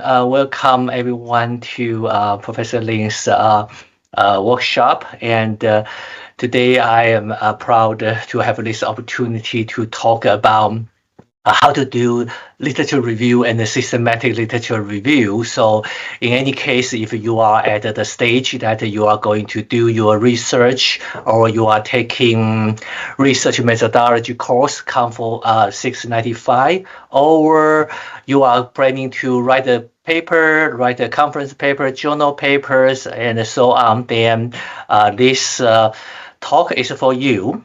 welcome everyone to Professor Lin's workshop. And today I am proud to have this opportunity to talk about how to do literature review and the systematic literature review. So in any case, if you are at the stage that you are going to do your research or you are taking research methodology course, COMFO 695, or you are planning to write a paper, write a conference paper, journal papers, and so on, then this talk is for you.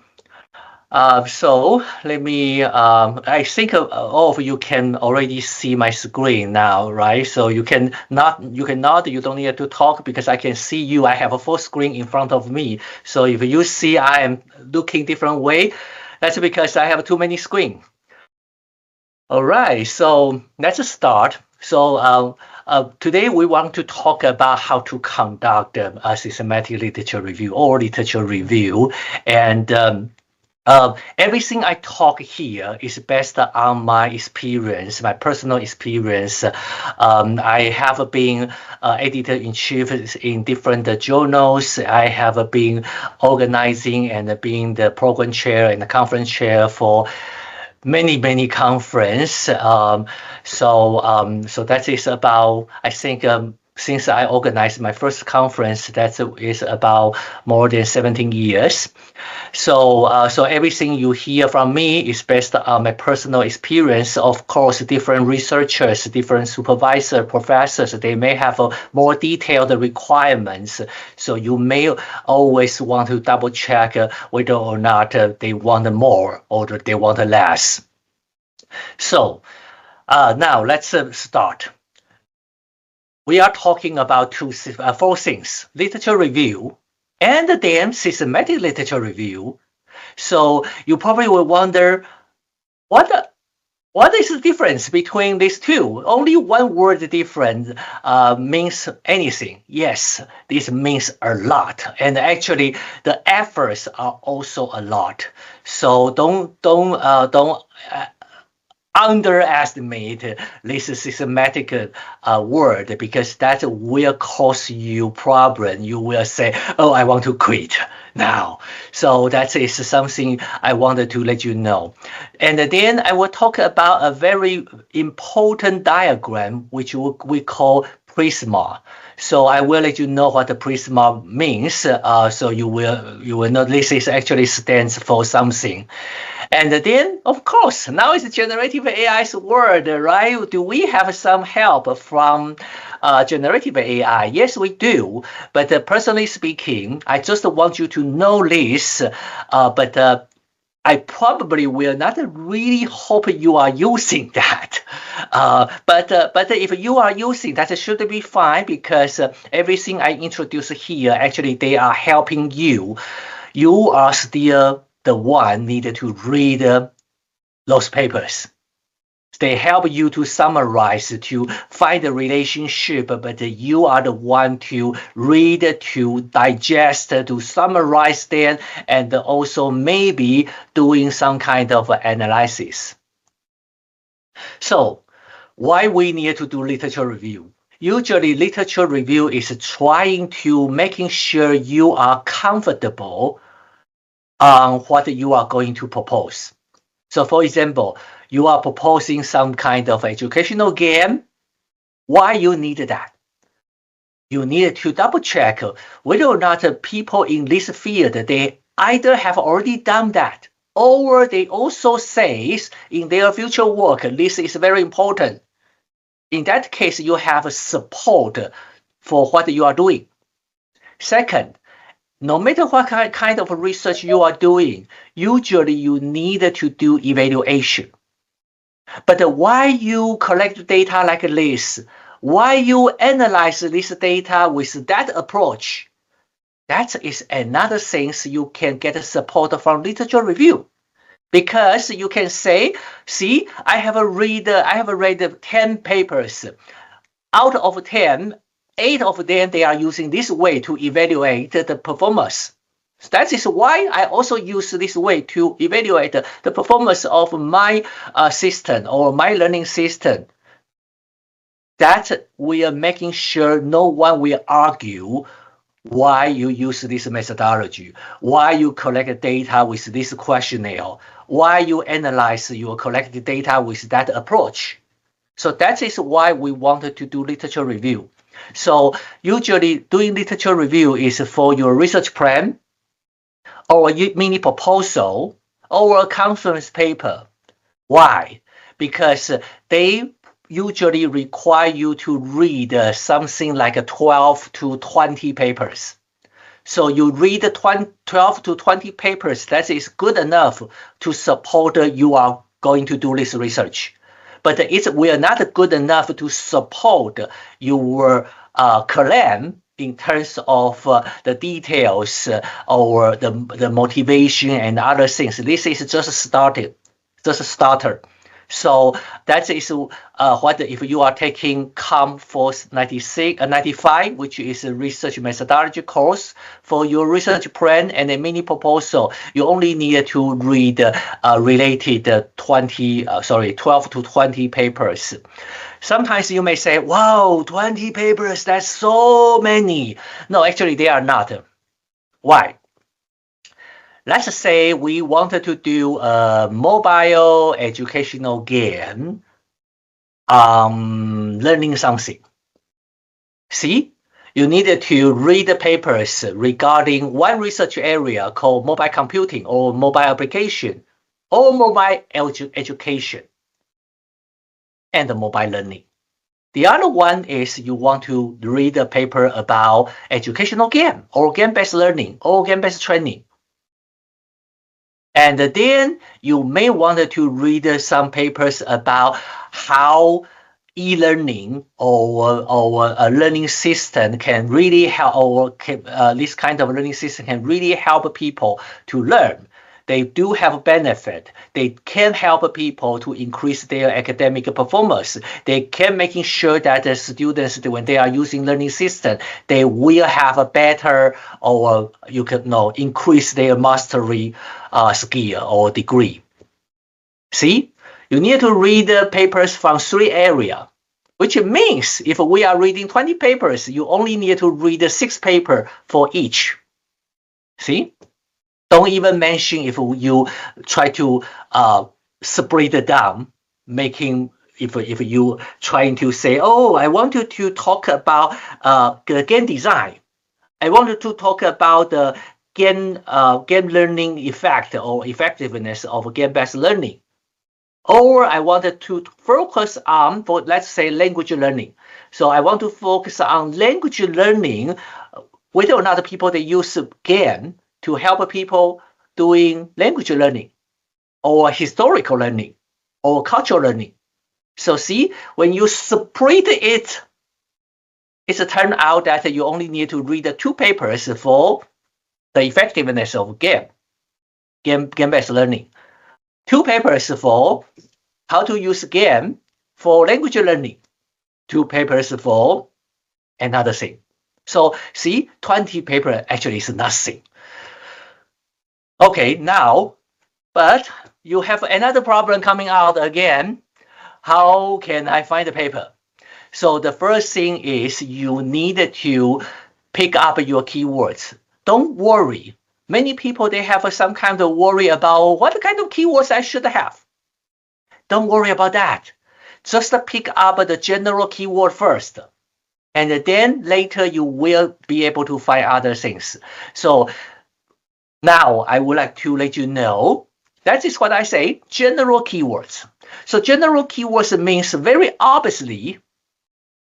So let me, I think all of you can already see my screen now, right? So you can not, you don't need to talk because I can see you. I have a full screen in front of me. So if you see I am looking different way, that's because I have too many screens. All right, so let's start. So today we want to talk about how to conduct a systematic literature review or literature review. And everything I talk here is based on my experience, my personal experience. I have been editor-in-chief in different journals. I have been organizing and being the program chair and the conference chair for many conference. So that is about, I think, since I organized my first conference, that is about more than 17 years. So everything you hear from me is based on my personal experience. Of course, different researchers, different supervisors, professors, they may have more detailed requirements. So you may always want to double check whether or not they want more or they want less. So now let's start. We are talking about four things: literature review, and then systematic literature review. So you probably will wonder, what is the difference between these two? Only one word difference means anything. Yes, this means a lot, and actually the efforts are also a lot. So don't underestimate this systematic word, because that will cause you problem. You will say, oh, I want to quit now. So that is something I wanted to let you know. And then I will talk about a very important diagram, which we call prisma. So I will let you know what the prisma means. So you will know this is actually stands for something. And then, of course, now it's generative AI's world, right? Do we have some help from generative AI? Yes, we do. But personally speaking, I just want you to know this. But I probably will not really hope you are using that. But if you are using that, it should be fine, because everything I introduce here, actually, they are helping you. You are still the one needed to read those papers. They help you to summarize, to find the relationship, but you are the one to read, to digest, to summarize them, and also maybe doing some kind of analysis. So why we need to do literature review? Usually literature review is trying to making sure you are comfortable on what you are going to propose. So for example, you are proposing some kind of educational game. Why you need that? You need to double check whether or not people in this field, they either have already done that, or they also say in their future work, this is very important. In that case, you have support for what you are doing. Second, no matter what kind of research you are doing, usually you need to do evaluation. But why you collect data like this? Why you analyze this data with that approach? That is another thing you can get support from literature review. Because you can say, see, I have read 10 papers. Out of 10, 8 of them, they are using this way to evaluate the performance. That is why I also use this way to evaluate the performance of my system or my learning system. that we are making sure no one will argue why you use this methodology, why you collect data with this questionnaire, why you analyze your collected data with that approach. So that is why we wanted to do literature review. So usually doing literature review is for your research plan or a mini proposal or a conference paper. Why? Because they usually require you to read something like 12 to 20 papers. So you read 12 to 20 papers, that is good enough to support you are going to do this research. But we are not good enough to support your claim in terms of the details or the motivation and other things. This is just a starter. So that is what if you are taking COMFORCE 95, which is a research methodology course for your research plan and a mini proposal, you only need to read related 12 to 20 papers. Sometimes you may say, wow, 20 papers, that's so many. No, actually they are not. Why? Let's say we wanted to do a mobile educational game, learning something. See, you needed to read the papers regarding one research area called mobile computing or mobile application or mobile education and mobile learning. The other one is you want to read a paper about educational game or game-based learning or game-based training. And then you may want to read some papers about how e-learning or a learning system can really help, or this kind of learning system can really help people to learn. They do have benefit. They can help people to increase their academic performance. They can making sure that the students, when they are using learning system, they will have a better, or you can increase their mastery skill or degree. See, you need to read the papers from 3 areas, which means if we are reading 20 papers, you only need to read 6 papers for each. See? Don't even mention if you try to split it down, making if you trying to say, oh, I wanted to talk about game design. I wanted to talk about the game learning effect or effectiveness of game-based learning. Or I wanted to focus on, for let's say, language learning. So I want to focus on language learning, whether or not people they use game to help people doing language learning or historical learning or cultural learning. So see, when you split it, it's turned out that you only need to read 2 papers for the effectiveness of game-based learning. 2 papers for how to use game for language learning. 2 papers for another thing. So see, 20 papers actually is nothing. Okay, now, but you have another problem coming out again. How can I find the paper? So the first thing is you need to pick up your keywords. Don't worry. Many people, they have some kind of worry about what kind of keywords I should have. Don't worry about that. Just pick up the general keyword first. And then later you will be able to find other things. So now I would like to let you know, that is what I say, general keywords. So general keywords means very obviously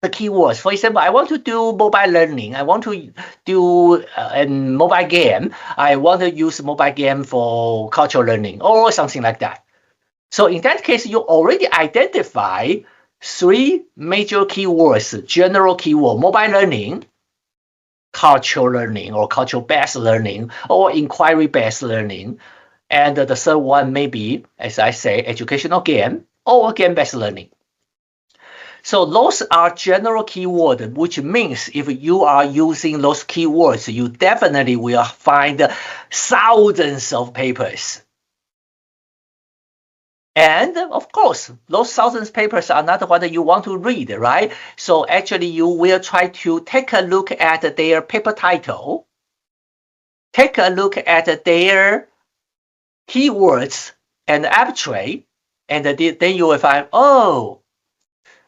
the keywords. For example, I want to do mobile learning. I want to do a mobile game. I want to use mobile game for cultural learning or something like that. So in that case, you already identify 3 major keywords: general keyword, mobile learning, cultural learning or cultural-based learning or inquiry-based learning. And the third one may be, as I say, educational game or game-based learning. So those are general keywords, which means if you are using those keywords, you definitely will find thousands of papers. And of course, those thousands of papers are not what you want to read, right? So actually, you will try to take a look at their paper title, take a look at their keywords and abstract, and then you will find, oh,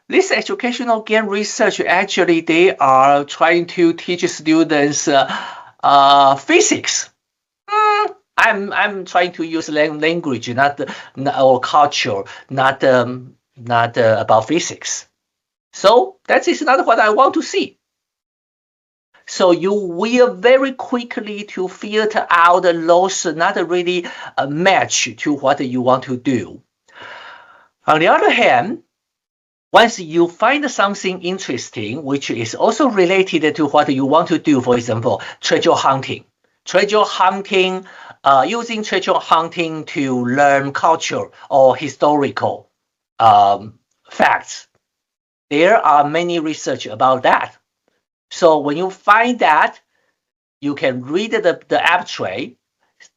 this educational game research, actually, they are trying to teach students physics. I'm trying to use language, not or culture, not about physics. So that is not what I want to see. So you will very quickly to filter out those not really a match to what you want to do. On the other hand, once you find something interesting, which is also related to what you want to do, for example, treasure hunting. Treasure hunting, using treasure hunting to learn culture or historical facts. There are many research about that. So when you find that, you can read the abstract,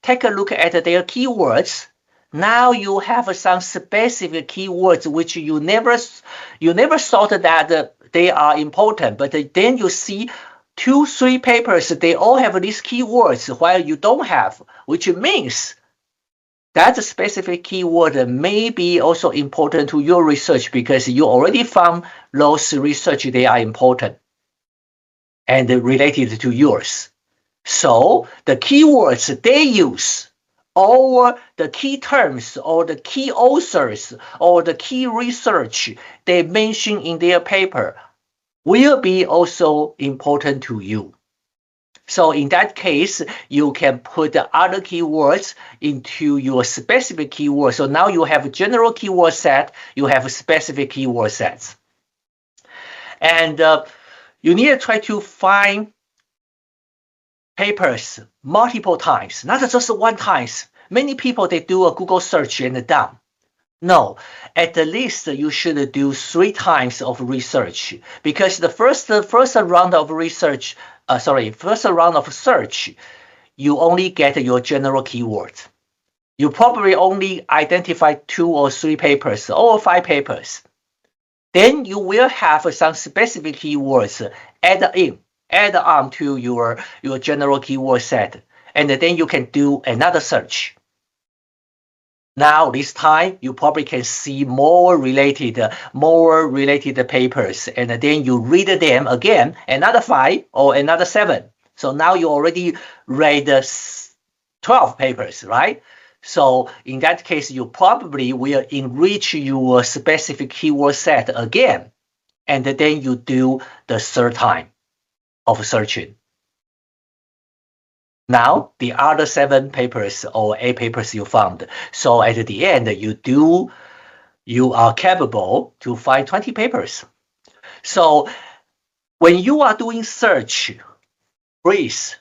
take a look at their keywords. Now you have some specific keywords which you never thought that they are important, but then you see 2-3 papers, they all have these keywords while you don't have, which means that specific keyword may be also important to your research because you already found those research they are important and related to yours. So the keywords they use, or the key terms, or the key authors, or the key research they mention in their paper will be also important to you. So in that case, you can put the other keywords into your specific keyword. So now you have a general keyword set, you have a specific keyword sets. And you need to try to find papers multiple times, not just one time. Many people, they do a Google search and done. No, at least you should do 3 times of research because the first round of research, first round of search, you only get your general keywords. You probably only identify 2 or 3 papers or 5 papers. Then you will have some specific keywords add on to your general keyword set, and then you can do another search. Now this time you probably can see more related papers, and then you read them again, another 5 or another 7. So now you already read 12 papers, right? So in that case, you probably will enrich your specific keyword set again, and then you do the 3rd time of searching. Now the other 7 papers or 8 papers you found. So at the end, you are capable to find 20 papers. So when you are doing search, please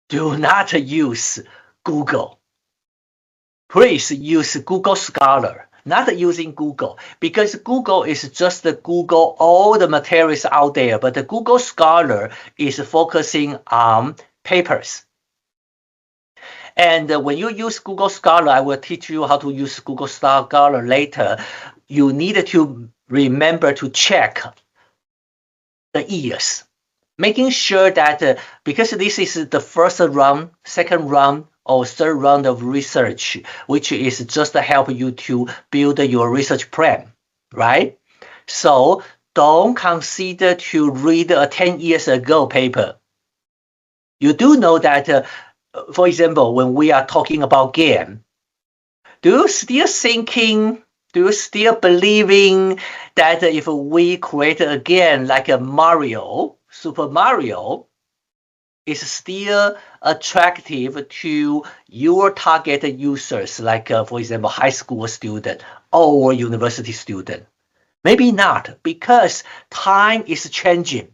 do not use Google. Please use Google Scholar, not using Google, because Google is just Google all the materials out there, but the Google Scholar is focusing on papers. And when you use Google Scholar, I will teach you how to use Google Scholar later. You need to remember to check the years, making sure that because this is the first round, second round, or third round of research, which is just to help you to build your research plan, right? So don't consider to read a 10 years ago paper. You do know that for example, when we are talking about game, do you still believing that if we create a game like a Mario, Super Mario, is still attractive to your target users, like for example, high school student or university student? Maybe not, because time is changing.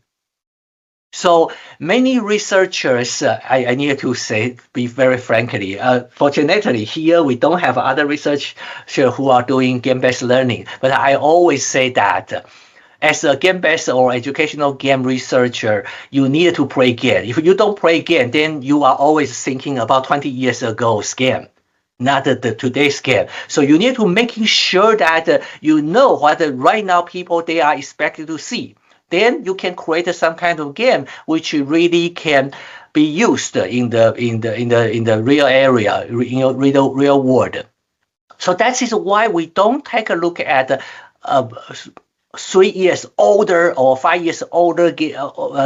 So many researchers, I need to say, be very frankly, fortunately here we don't have other researchers who are doing game-based learning, but I always say that as a game-based or educational game researcher, you need to play game. If you don't play game, then you are always thinking about 20 years ago's game. not the today's game. So you need to making sure that you know what right now people they are expected to see. Then you can create some kind of game which really can be used in the real area, in your real world. So that is why we don't take a look at 3 years older or 5 years older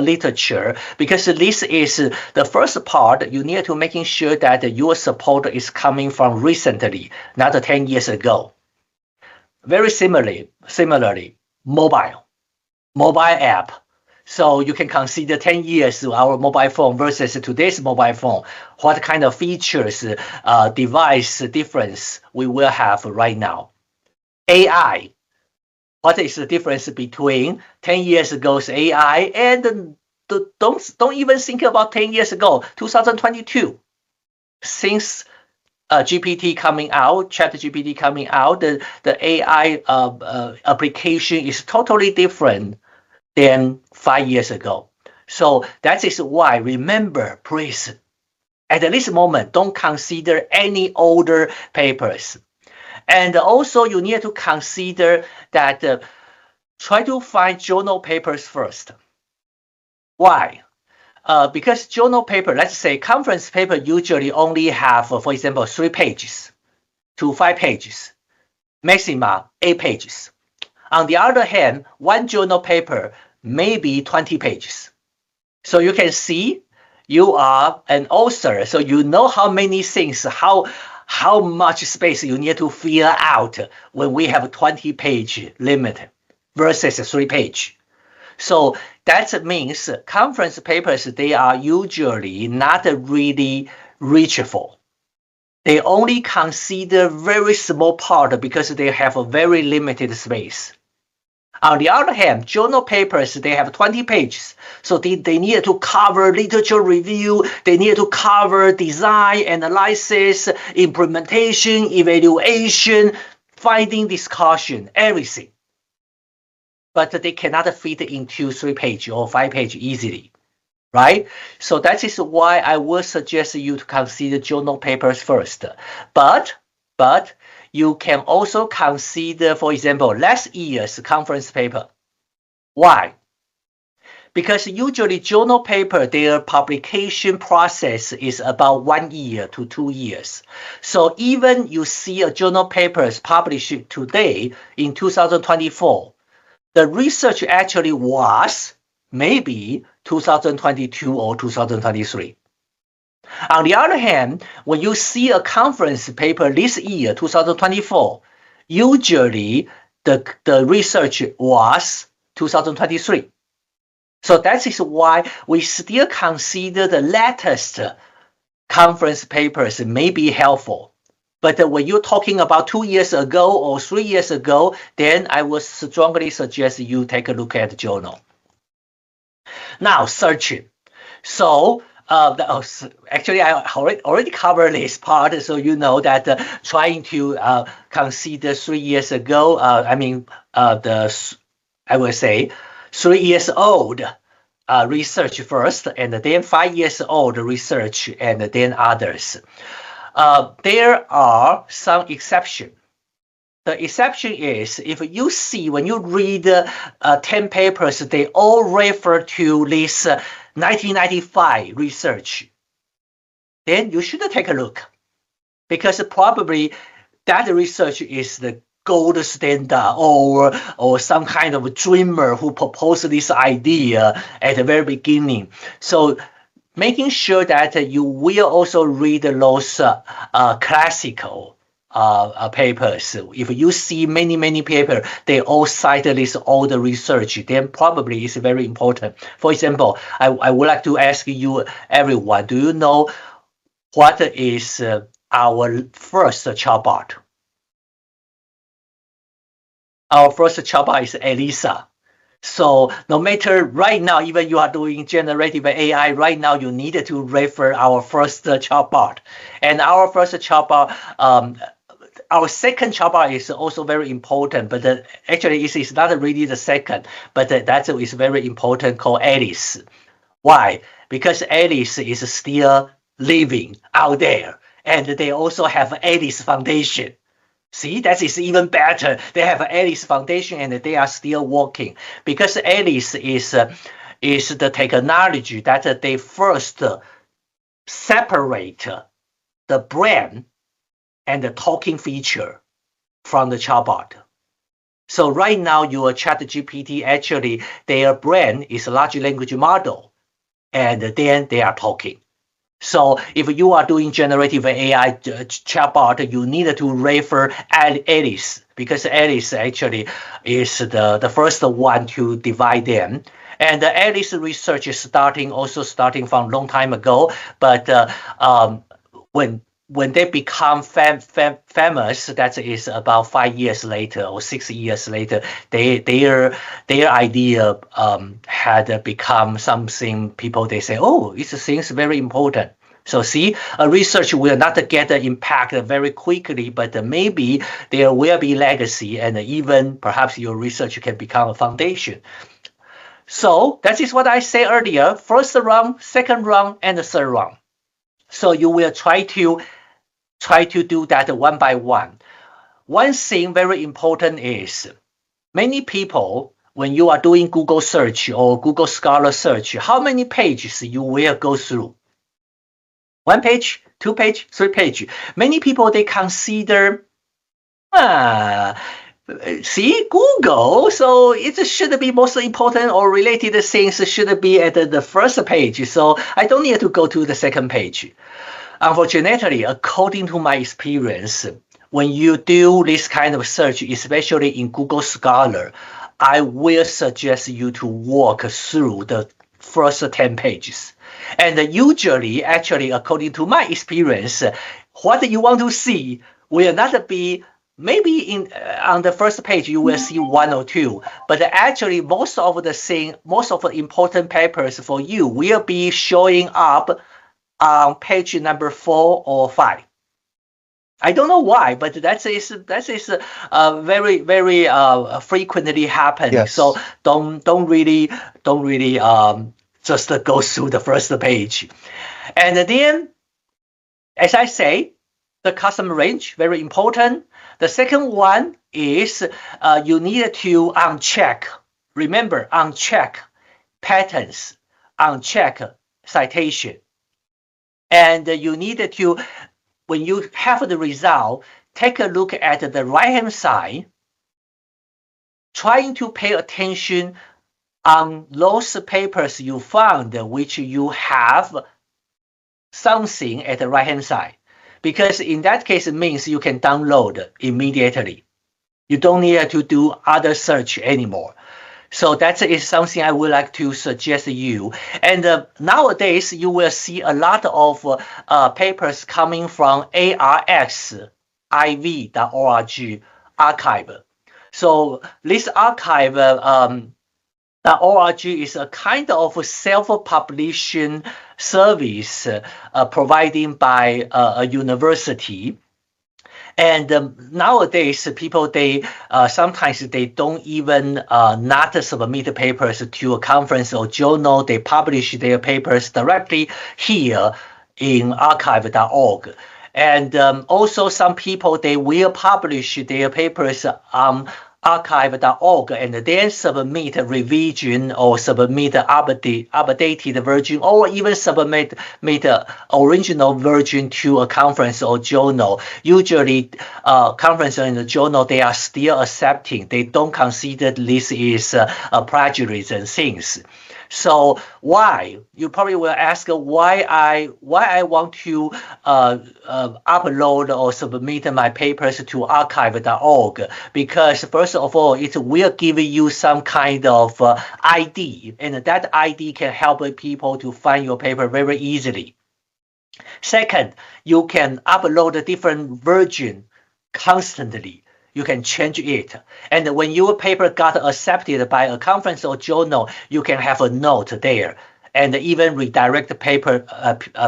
literature, because this is the first part. You need to making sure that your support is coming from recently, not 10 years ago. Very similarly, mobile app. So you can consider 10 years our mobile phone versus today's mobile phone. What kind of features, device difference we will have right now? AI. What is the difference between 10 years ago's AI and don't even think about 10 years ago, 2022. Since GPT coming out, ChatGPT coming out, the AI application is totally different than 5 years ago. So that is why, remember, please, at this moment, don't consider any older papers. And also you need to consider that try to find journal papers first. Why? Because journal paper, let's say conference paper usually only have, for example, 3 pages to 5 pages, maximum 8 pages. On the other hand, one journal paper may be 20 pages. So you can see you are an author, so you know how many things, how much space you need to fill out when we have 20-page limit versus 3-page. So that means conference papers, they are usually not really reachable. They only consider very small part because they have a very limited space. On the other hand, journal papers, they have 20 pages. So they need to cover literature review, they need to cover design, analysis, implementation, evaluation, finding discussion, everything. But they cannot fit into 3-page or 5-page easily, right? So that is why I would suggest you to consider journal papers first. But you can also consider, for example, last year's conference paper. Why? Because usually journal paper, their publication process is about 1 year to 2 years. So even you see a journal papers published today in 2024, the research actually was maybe 2022 or 2023. On the other hand, when you see a conference paper this year, 2024, usually the research was 2023. So that is why we still consider the latest conference papers may be helpful. But when you're talking about 2 years ago or 3 years ago, then I would strongly suggest you take a look at the journal. Now, searching. So actually, I already covered this part, so you know that trying to consider 3 years ago, I will say 3 years old research first, and then 5 years old research, and then others. There are some exceptions. The exception is if you see when you read 10 papers, they all refer to this 1995 research, then you should take a look, because probably that research is the gold standard, or some kind of dreamer who proposed this idea at the very beginning. So making sure that you will also read those classical papers. If you see many papers, they all cite this old research, then probably it's very important. For example, I would like to ask you, everyone, do you know what is our first chatbot? Our first chatbot is Elisa. So no matter right now, even you are doing generative AI right now, you need to refer our first chatbot. And our first chatbot, our second chatbot is also very important, but actually it's not really the second, but that is very important, called Alice. Why? Because Alice is still living out there, and they also have Alice Foundation. See, that is even better. They have Alice Foundation and they are still working because Alice is the technology that they first separate the brain and the talking feature from the chatbot. So right now, your ChatGPT actually, their brain is a large language model, and then they are talking. So if you are doing generative AI chatbot, you need to refer Alice because Alice actually is the first one to divide them. And the Alice research is also starting from a long time ago, but when they become famous, that is about 5 years later or 6 years later, their idea had become something people they say, oh, it seems very important. So see, a research will not get the impact very quickly, but maybe there will be legacy, and even perhaps your research can become a foundation. So that is what I said earlier: first round, second round, and the third round. So you will try to do that one by one. One thing very important is many people, when you are doing Google search or Google Scholar search, how many pages you will go through? 1 page, 2 page, 3 page. Many people, they consider, see, Google, so it should be most important or related things should be at the first page. So I don't need to go to the second page. Unfortunately, according to my experience, when you do this kind of search, especially in Google Scholar, I will suggest you to walk through the first 10 pages. And usually, actually, according to my experience, what you want to see will not be maybe on the first page you will see 1 or 2, but actually most of the important papers for you will be showing up on page number 4 or 5. I don't know why, but that is very very frequently happening. Yes. So don't really just go through the first page, and then, as I say, the custom range very important. The second one is you need to uncheck. Remember, uncheck patterns, uncheck citation. And you need to, when you have the result, take a look at the right-hand side, trying to pay attention on those papers you found which you have something at the right-hand side. Because in that case, it means you can download immediately. You don't need to do other search anymore. So that is something I would like to suggest you. And nowadays, you will see a lot of papers coming from arxiv.org archive. So this archive .org is a kind of self-publishing service provided by a university. And nowadays, people, they sometimes they don't even not submit papers to a conference or journal. They publish their papers directly here in arxiv.org. And also some people, they will publish their papers on arxiv.org and then submit a revision or submit updated version, or even submit original version to a conference or journal. Usually conference and the journal, they are still accepting. They don't consider this is a plagiarism things. So why? You probably will ask why I want to upload or submit my papers to arxiv.org, because first of all, it will give you some kind of ID, and that ID can help people to find your paper very easily. Second, you can upload a different version constantly. You can change it. And when your paper got accepted by a conference or journal, you can have a note there and even redirect the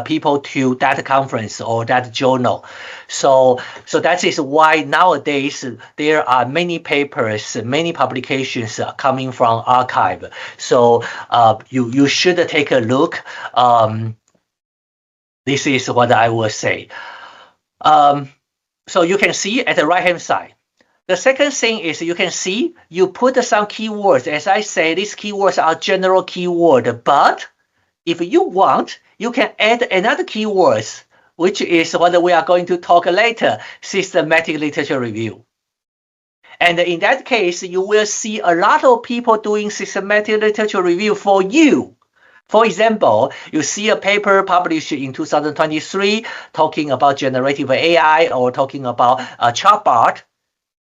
people to that conference or that journal. So that is why nowadays there are many papers, many publications coming from arXiv. So you should take a look. This is what I will say. So you can see at the right-hand side. The second thing is you can see you put some keywords. As I say, these keywords are general keyword, but if you want, you can add another keywords, which is what we are going to talk later, systematic literature review. And in that case, you will see a lot of people doing systematic literature review for you. For example, you see a paper published in 2023 talking about generative AI or talking about a chatbot,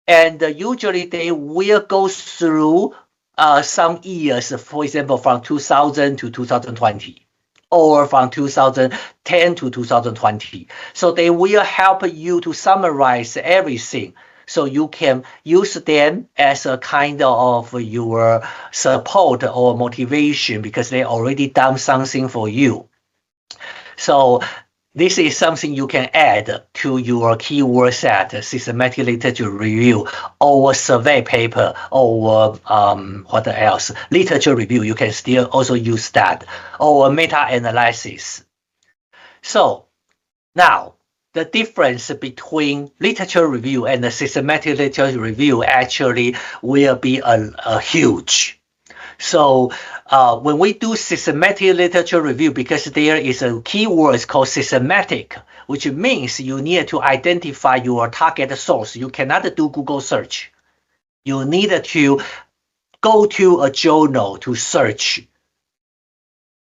and usually they will go through some years, for example, from 2000 to 2020 or from 2010 to 2020. So they will help you to summarize everything, so you can use them as a kind of your support or motivation because they already done something for you. So this is something you can add to your keyword set, systematic literature review, or survey paper, or what else? Literature review, you can still also use that, or meta-analysis. So now, the difference between literature review and the systematic literature review actually will be a huge. So when we do systematic literature review, because there is a keyword called systematic, which means you need to identify your target source. You cannot do Google search. You need to go to a journal to search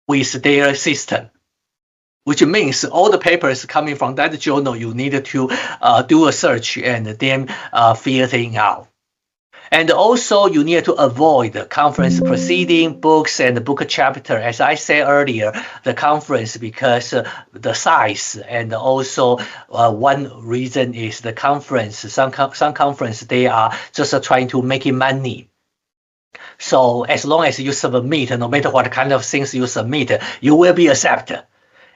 with their system, which means all the papers coming from that journal, you need to do a search and then filtering out. And also, you need to avoid the conference proceeding, books, and book chapter. As I said earlier, the conference, because the size, and also one reason is the conference. Some conference, they are just trying to make money. So as long as you submit, no matter what kind of things you submit, you will be accepted.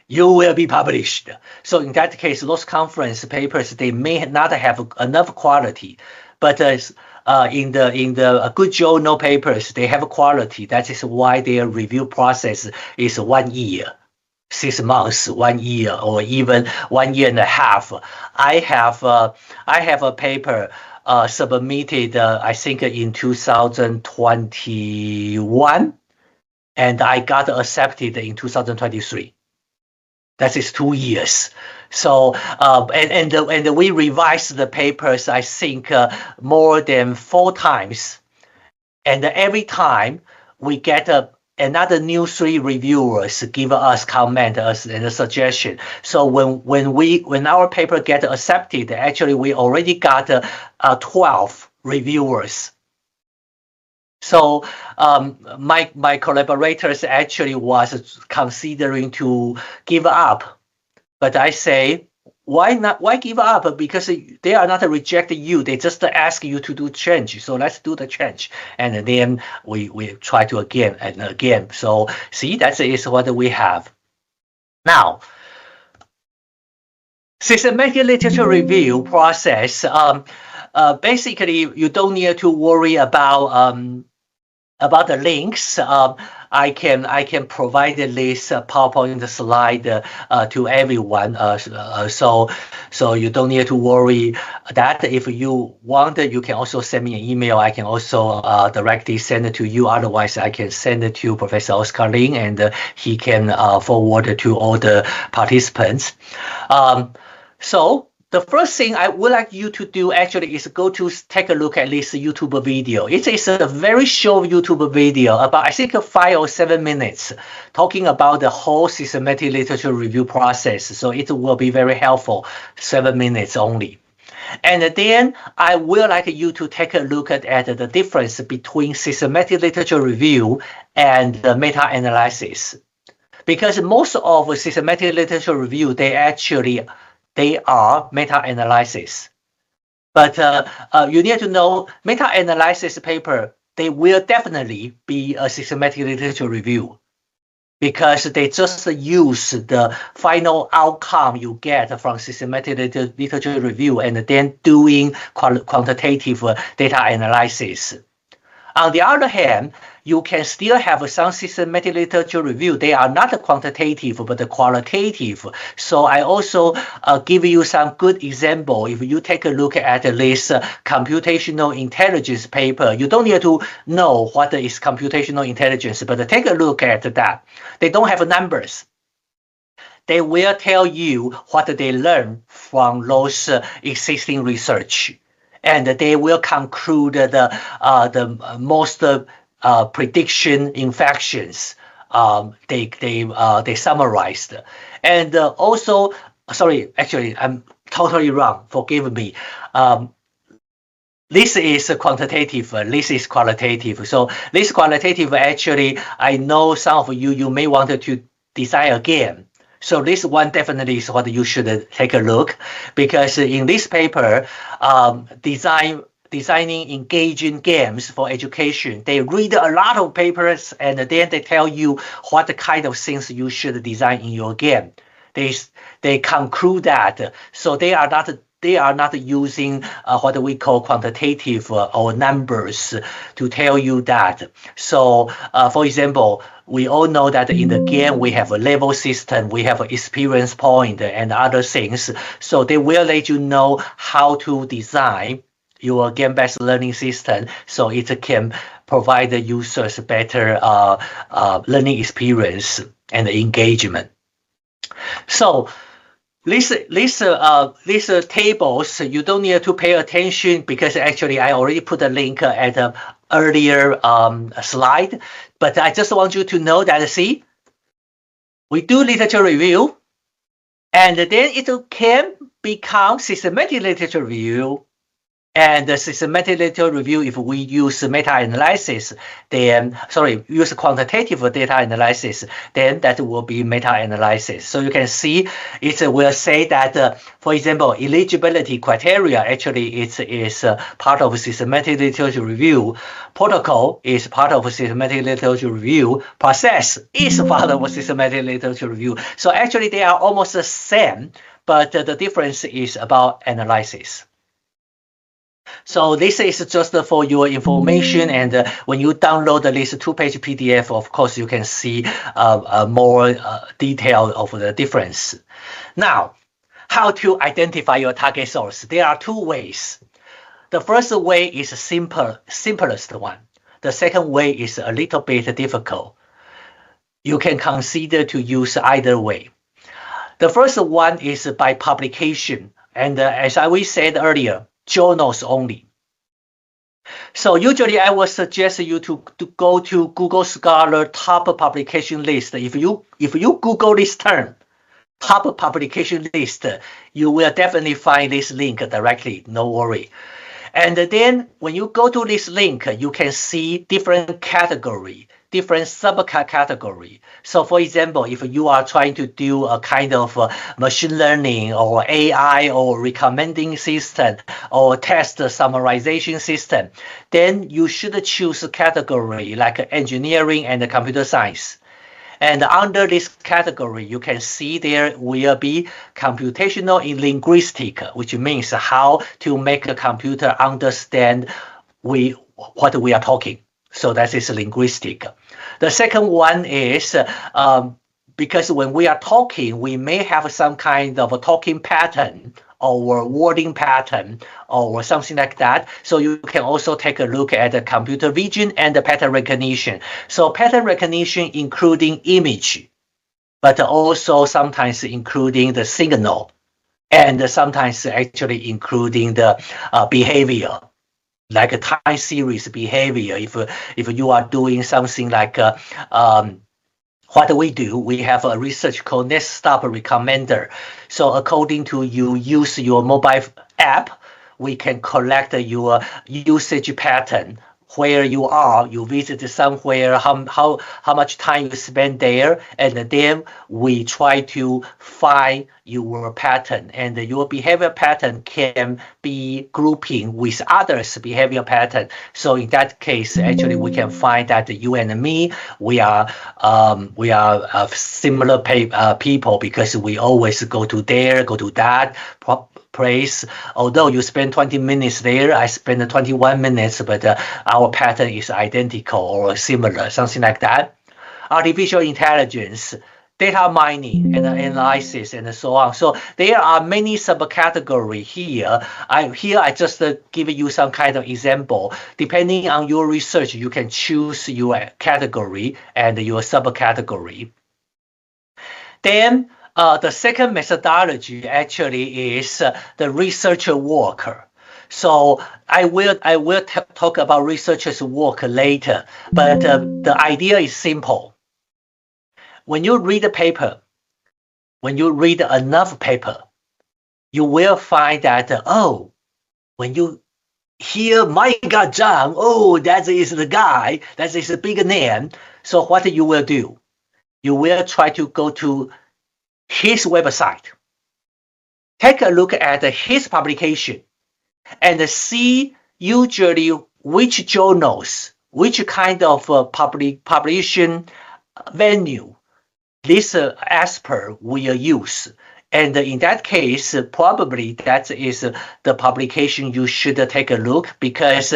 You will be published. So in that case, those conference papers, they may not have enough quality, but in the good journal papers, they have quality. That is why their review process is 1 year, 6 months, 1 year, or even 1 year and a half. I have a paper submitted, I think in 2021, and I got accepted in 2023. That is 2 years. So and we revised the papers, I think, more than 4 times, and every time we get another new 3 reviewers give us comment and a suggestion. So when our paper get accepted, actually we already got 12 reviewers. So my collaborators actually was considering to give up, but I say, why not? Why give up? Because they are not rejecting you; they just ask you to do change. So let's do the change, and then we try to again and again. So see, that is what we have now. Systematic literature review process. Basically, you don't need to worry about the links. I can provide this PowerPoint slide to everyone. So you don't need to worry that. If you want, you can also send me an email. I can also directly send it to you. Otherwise, I can send it to Professor Oscar Lin, and he can forward it to all the participants. So the first thing I would like you to do actually is go to take a look at this YouTube video. It is a very short YouTube video, about I think 5 or 7 minutes, talking about the whole systematic literature review process. So it will be very helpful, 7 minutes only. And then I would like you to take a look at the difference between systematic literature review and meta-analysis. Because most of systematic literature review, they are meta-analysis. But you need to know meta-analysis paper, they will definitely be a systematic literature review, because they just use the final outcome you get from systematic literature review and then doing quantitative data analysis. On the other hand, you can still have some systematic literature review. They are not quantitative, but qualitative. So I also give you some good example. If you take a look at this computational intelligence paper, you don't need to know what is computational intelligence, but take a look at that. They don't have numbers. They will tell you what they learn from those existing research, and they will conclude the most prediction infections. They summarized, and also, sorry, actually, I'm totally wrong. Forgive me. This is quantitative, this is qualitative. So this qualitative, actually, I know some of you may want to design a game. So this one definitely is what you should take a look, because in this paper, designing engaging games for education, they read a lot of papers and then they tell you what kind of things you should design in your game. They conclude that. So they are not using what we call quantitative or numbers to tell you that. So, for example, we all know that in the game we have a level system, we have an experience point and other things. So they will let you know how to design your game-based learning system so it can provide the users better learning experience and engagement. So these tables, you don't need to pay attention because actually I already put a link at an earlier slide. But I just want you to know that, see, we do literature review, and then it can become systematic literature review. And the systematic literature review, if we use meta-analysis, then, use quantitative data analysis, then that will be meta-analysis. So you can see it will say that, for example, eligibility criteria actually is part of systematic literature review. Protocol is part of systematic literature review. Process is part of systematic literature review. So actually they are almost the same, but the difference is about analysis. So this is just for your information, and when you download this 2-page PDF, of course, you can see more detail of the difference. Now, how to identify your target source? There are two ways. The first way is simplest one. The second way is a little bit difficult. You can consider to use either way. The first one is by publication, and as we said earlier, journals only. So usually I would suggest you to go to Google Scholar top publication list. If you Google this term, top publication list, you will definitely find this link directly, no worry. And then when you go to this link, you can see different category, different subcategory. So for example, if you are trying to do a kind of machine learning or AI or recommending system or test summarization system, then you should choose a category like engineering and computer science. And under this category, you can see there will be computational in linguistic, which means how to make a computer understand what we are talking. So that is linguistic. The second one is because when we are talking, we may have some kind of a talking pattern or wording pattern or something like that. So you can also take a look at the computer vision and the pattern recognition. So pattern recognition including image, but also sometimes including the signal, and sometimes actually including the behavior, like a time series behavior. If you are doing something like what we do, we have a research called Next Stop Recommender. So according to you use your mobile app, we can collect your usage pattern, where you are, you visit somewhere, how much time you spend there, and then we try to find your pattern, and your behavior pattern can be grouping with others' behavior pattern. So in that case, actually, we can find that you and me, we are similar people, because we always go to there, go to that, place. Although you spend 20 minutes there, I spend 21 minutes, but our pattern is identical or similar, something like that. Artificial intelligence, data mining and analysis and so on. So there are many subcategories here. I just give you some kind of example. Depending on your research, you can choose your category and your subcategory. Then the second methodology actually is the researcher work. So I will talk about researchers' work later, but the idea is simple. When you read a paper, when you read enough paper, you will find that, when you hear Michael Zhang, that is the guy, that is a big name. So what you will do? You will try to go to his website, take a look at his publication, and see usually which journals, which kind of publication venue this expert will use. And in that case, probably that is the publication you should take a look because,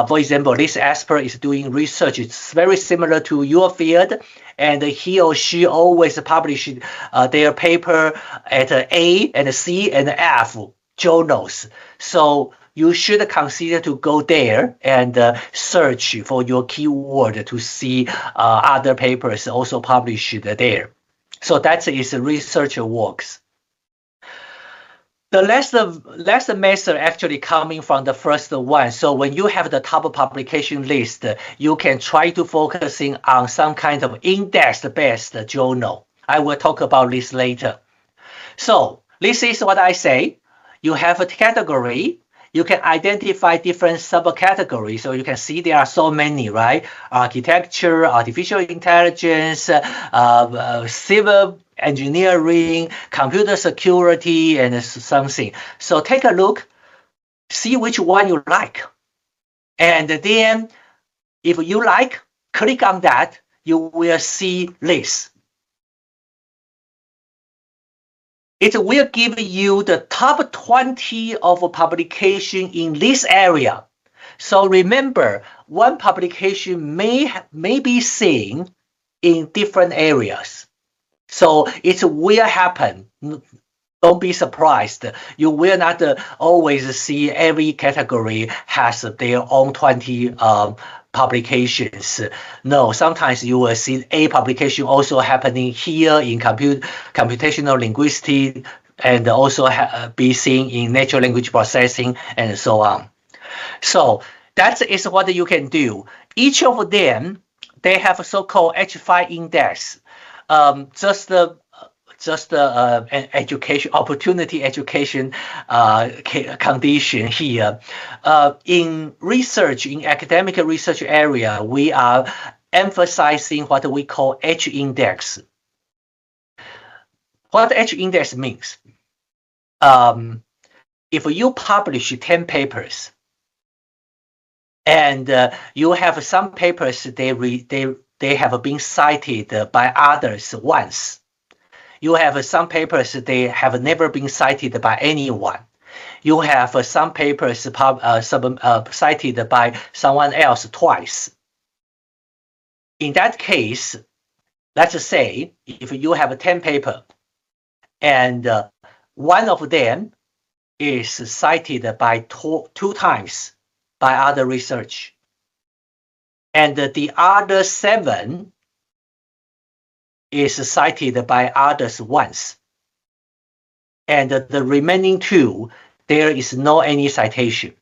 for example, this expert is doing research. It's very similar to your field, and he or she always publish their paper at A and C and F journals. So you should consider to go there and search for your keyword to see other papers also published there. So that is research works. The last method actually coming from the first one. So when you have the top publication list, you can try to focusing on some kind of index-based journal. I will talk about this later. So this is what I say. You have a category. You can identify different subcategories. So you can see there are so many, right? Architecture, artificial intelligence, civil engineering, computer security, and something. So take a look, see which one you like. And then if you like, click on that, you will see this. It will give you the top 20 of publication in this area. So remember, one publication may be seen in different areas. So it will happen. Don't be surprised. You will not always see every category has their own 20 publications. No, sometimes you will see a publication also happening here in computational linguistics and also be seen in natural language processing and so on. So that is what you can do. Each of them, they have a so-called H5 index. Just an education opportunity education condition here. In research, in academic research area, we are emphasizing what we call H index. What H index means? If you publish 10 papers, and you have some papers they have been cited by others once. You have some papers they have never been cited by anyone. You have some papers cited by someone else twice. In that case, let's say if you have 10 papers and one of them is cited by two times by other research, and the other 7 is cited by others once, and the remaining 2, there is no any citation.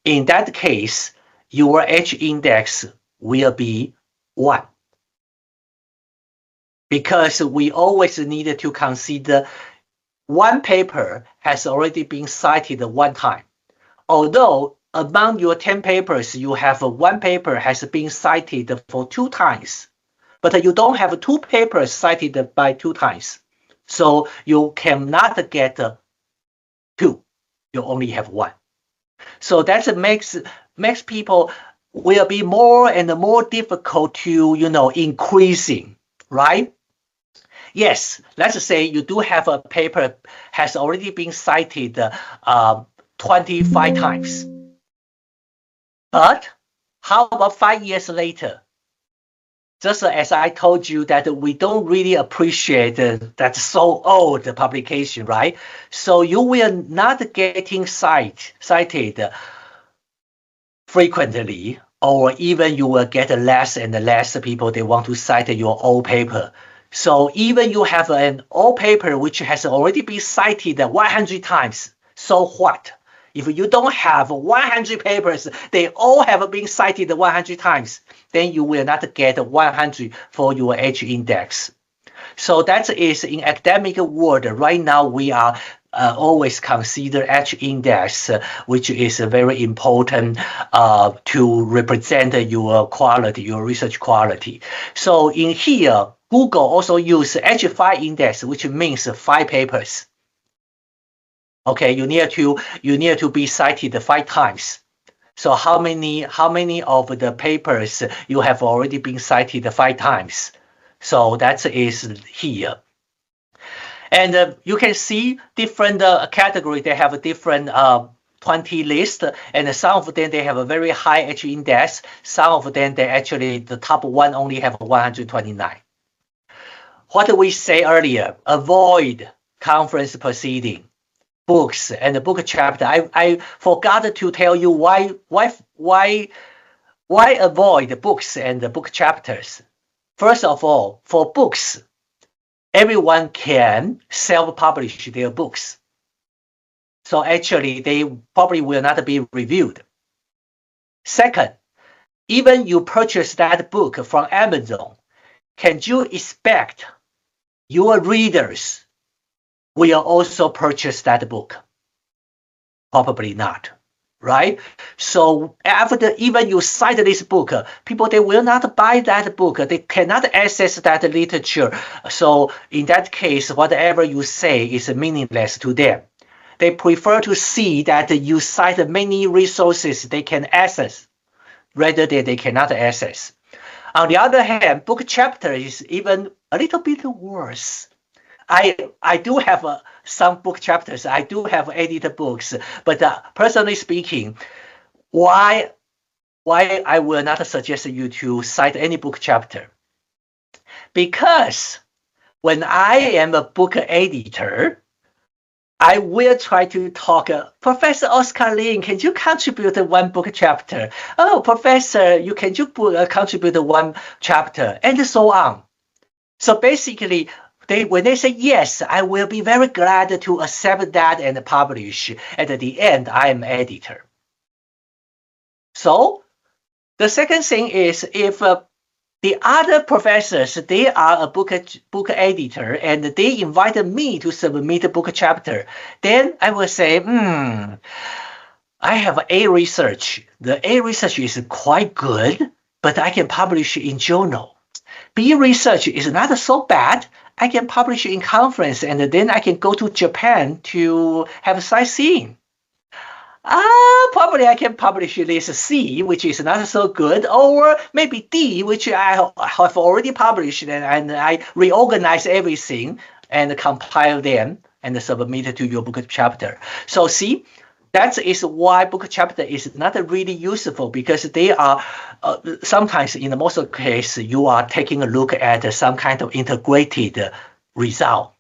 In that case, your H index will be 1. Because we always need to consider one paper has already been cited one time. Although among your 10 papers, you have one paper has been cited for 2 times. But you don't have 2 papers cited by 2 times. So you cannot get 2. You only have 1. So that makes people will be more and more difficult to, increasing, right? Yes, let's say you do have a paper has already been cited 25 times. But how about 5 years later? Just as I told you that we don't really appreciate that so old publication, right? So you will not getting cited frequently, or even you will get less and less people they want to cite your old paper. So even you have an old paper which has already been cited 100 times, so what? If you don't have 100 papers, they all have been cited 100 times, then you will not get 100 for your H index. So that is in academic world. Right now, we are always consider H index, which is very important to represent your quality, your research quality. So in here, Google also use H5 index, which means 5 papers. Okay, you need to be cited 5 times. So how many of the papers you have already been cited 5 times? So that is here. And you can see different category. They have a different 20 list, and some of them they have a very high H index. Some of them they actually the top one only have 129. What did we say earlier? Avoid conference proceeding, books and the book chapter. I forgot to tell you why avoid the books and the book chapters. First of all, for books, everyone can self-publish their books. So actually, they probably will not be reviewed. Second, even you purchase that book from Amazon, can you expect your readers will also purchase that book? Probably not, right? So after even you cite this book, people they will not buy that book. They cannot access that literature. So in that case, whatever you say is meaningless to them. They prefer to see that you cite many resources they can access rather than they cannot access. On the other hand, book chapter is even a little bit worse. I do have some book chapters. I do have edited books, but personally speaking, why I will not suggest you to cite any book chapter? Because when I am a book editor, I will try to talk, Professor Oscar Lin, can you contribute one book chapter? Oh, Professor, can you contribute one chapter? And so on. So basically, when they say yes, I will be very glad to accept that and publish. At the end, I am editor. So the second thing is if the other professors, they are a book editor and they invited me to submit a book chapter, then I will say, I have A research. The A research is quite good, but I can publish in journal. B research is not so bad. I can publish in conference and then I can go to Japan to have sightseeing. Probably I can publish this C, which is not so good, or maybe D, which I have already published and I reorganize everything and compile them and submit it to your book chapter. So see, that is why book chapter is not really useful, because they are sometimes in the most of the case you are taking a look at some kind of integrated result,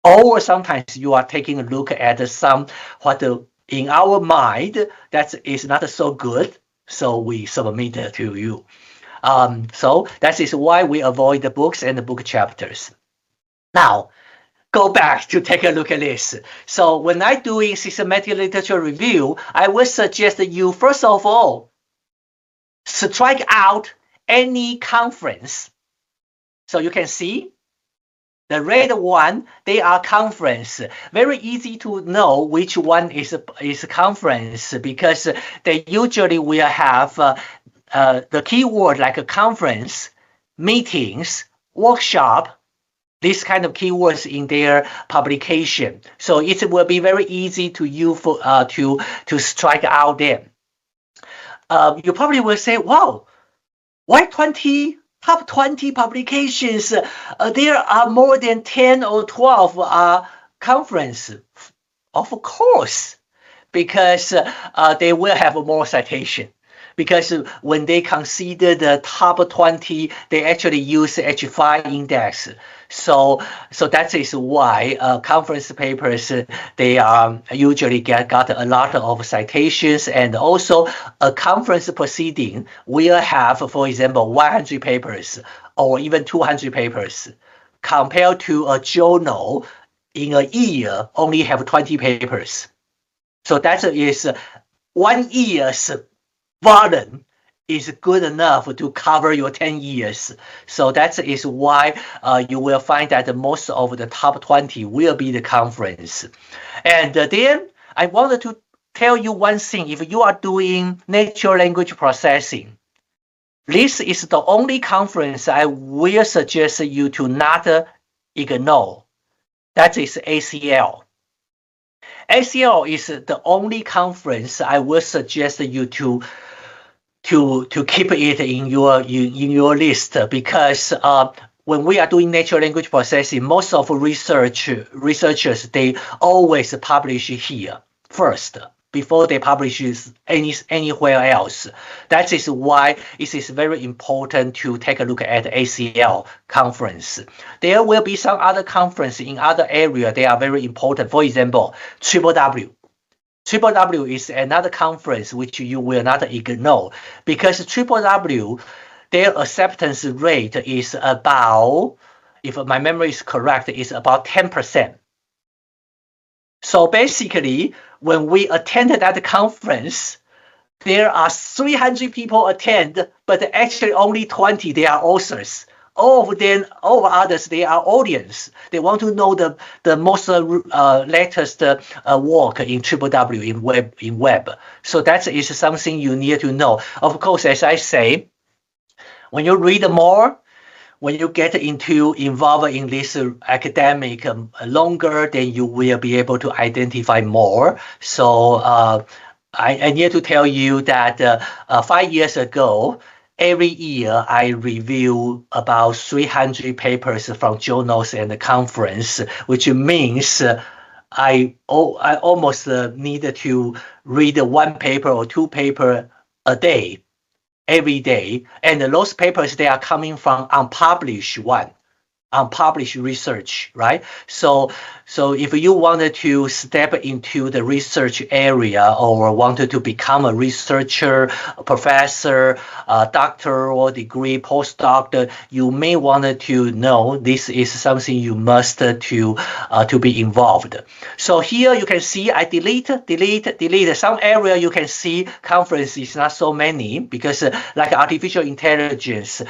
or sometimes you are taking a look at some what in our mind that is not so good, so we submit it to you. So that is why we avoid the books and the book chapters. Now, go back to take a look at this. So when I'm doing systematic literature review, I would suggest that you, first of all, strike out any conference. So you can see the red one, they are conference. Very easy to know which one is a conference, because they usually will have the keyword like a conference, meetings, workshop, these kind of keywords in their publication. So it will be very easy to you for to strike out them. You probably will say, wow, why 20 top 20 publications, there are more than 10 or 12 conference. Of course, because they will have more citation. Because when they consider the top 20, they actually use H5 index. So that is why conference papers, they usually got a lot of citations, and also a conference proceeding will have, for example, 100 papers or even 200 papers, compared to a journal in a year only have 20 papers. So that is 1 year's volume is good enough to cover your 10 years. So that is why you will find that most of the top 20 will be the conference. And then I wanted to tell you one thing. If you are doing natural language processing, this is the only conference I will suggest you to not ignore. That is ACL. ACL is the only conference I will suggest you to keep it in your list, because when we are doing natural language processing, most of researchers, they always publish here first before they publish anywhere else. That is why it is very important to take a look at ACL conference. There will be some other conference in other areas. They are very important. For example, WWW. WWW is another conference which you will not ignore, because WWW, their acceptance rate is about, if my memory is correct, is about 10%. So basically, when we attended that conference, there are 300 people attend, but actually only 20, they are authors. All of them, all others, they are audience. They want to know the most latest work in WWW in web. So that is something you need to know. Of course, as I say, when you read more, when you get involved in this academic longer, then you will be able to identify more. So I need to tell you that 5 years ago, every year I review about 300 papers from journals and the conference, which means I almost need to read 1 paper or 2 papers a day, every day. And those papers, they are coming from unpublished research, right? So if you wanted to step into the research area or wanted to become a researcher, a professor, a doctoral degree, postdoc, you may want to know this is something you must to be involved. So here you can see I delete. Some area you can see conference is not so many, because like artificial intelligence,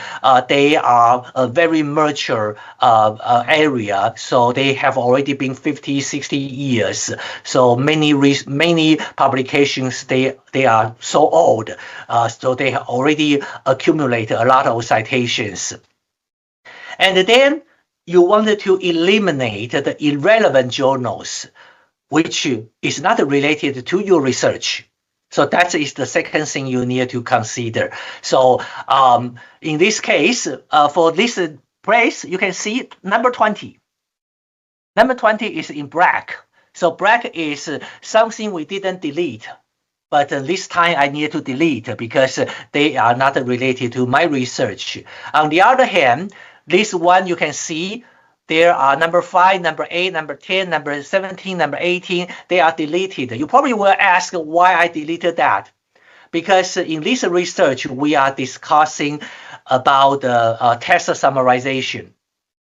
they are a very mature area, so they have already been 50-60 years. So many publications, they are so old, so they have already accumulated a lot of citations. And then you wanted to eliminate the irrelevant journals, which is not related to your research. So that is the second thing you need to consider. So in this case, for this place, you can see number 20. Number 20 is in black. So black is something we didn't delete, but this time I need to delete because they are not related to my research. On the other hand, this one you can see there are number 5, number 8, number 10, number 17, number 18. They are deleted. You probably will ask why I deleted that. Because in this research, we are discussing about text summarization,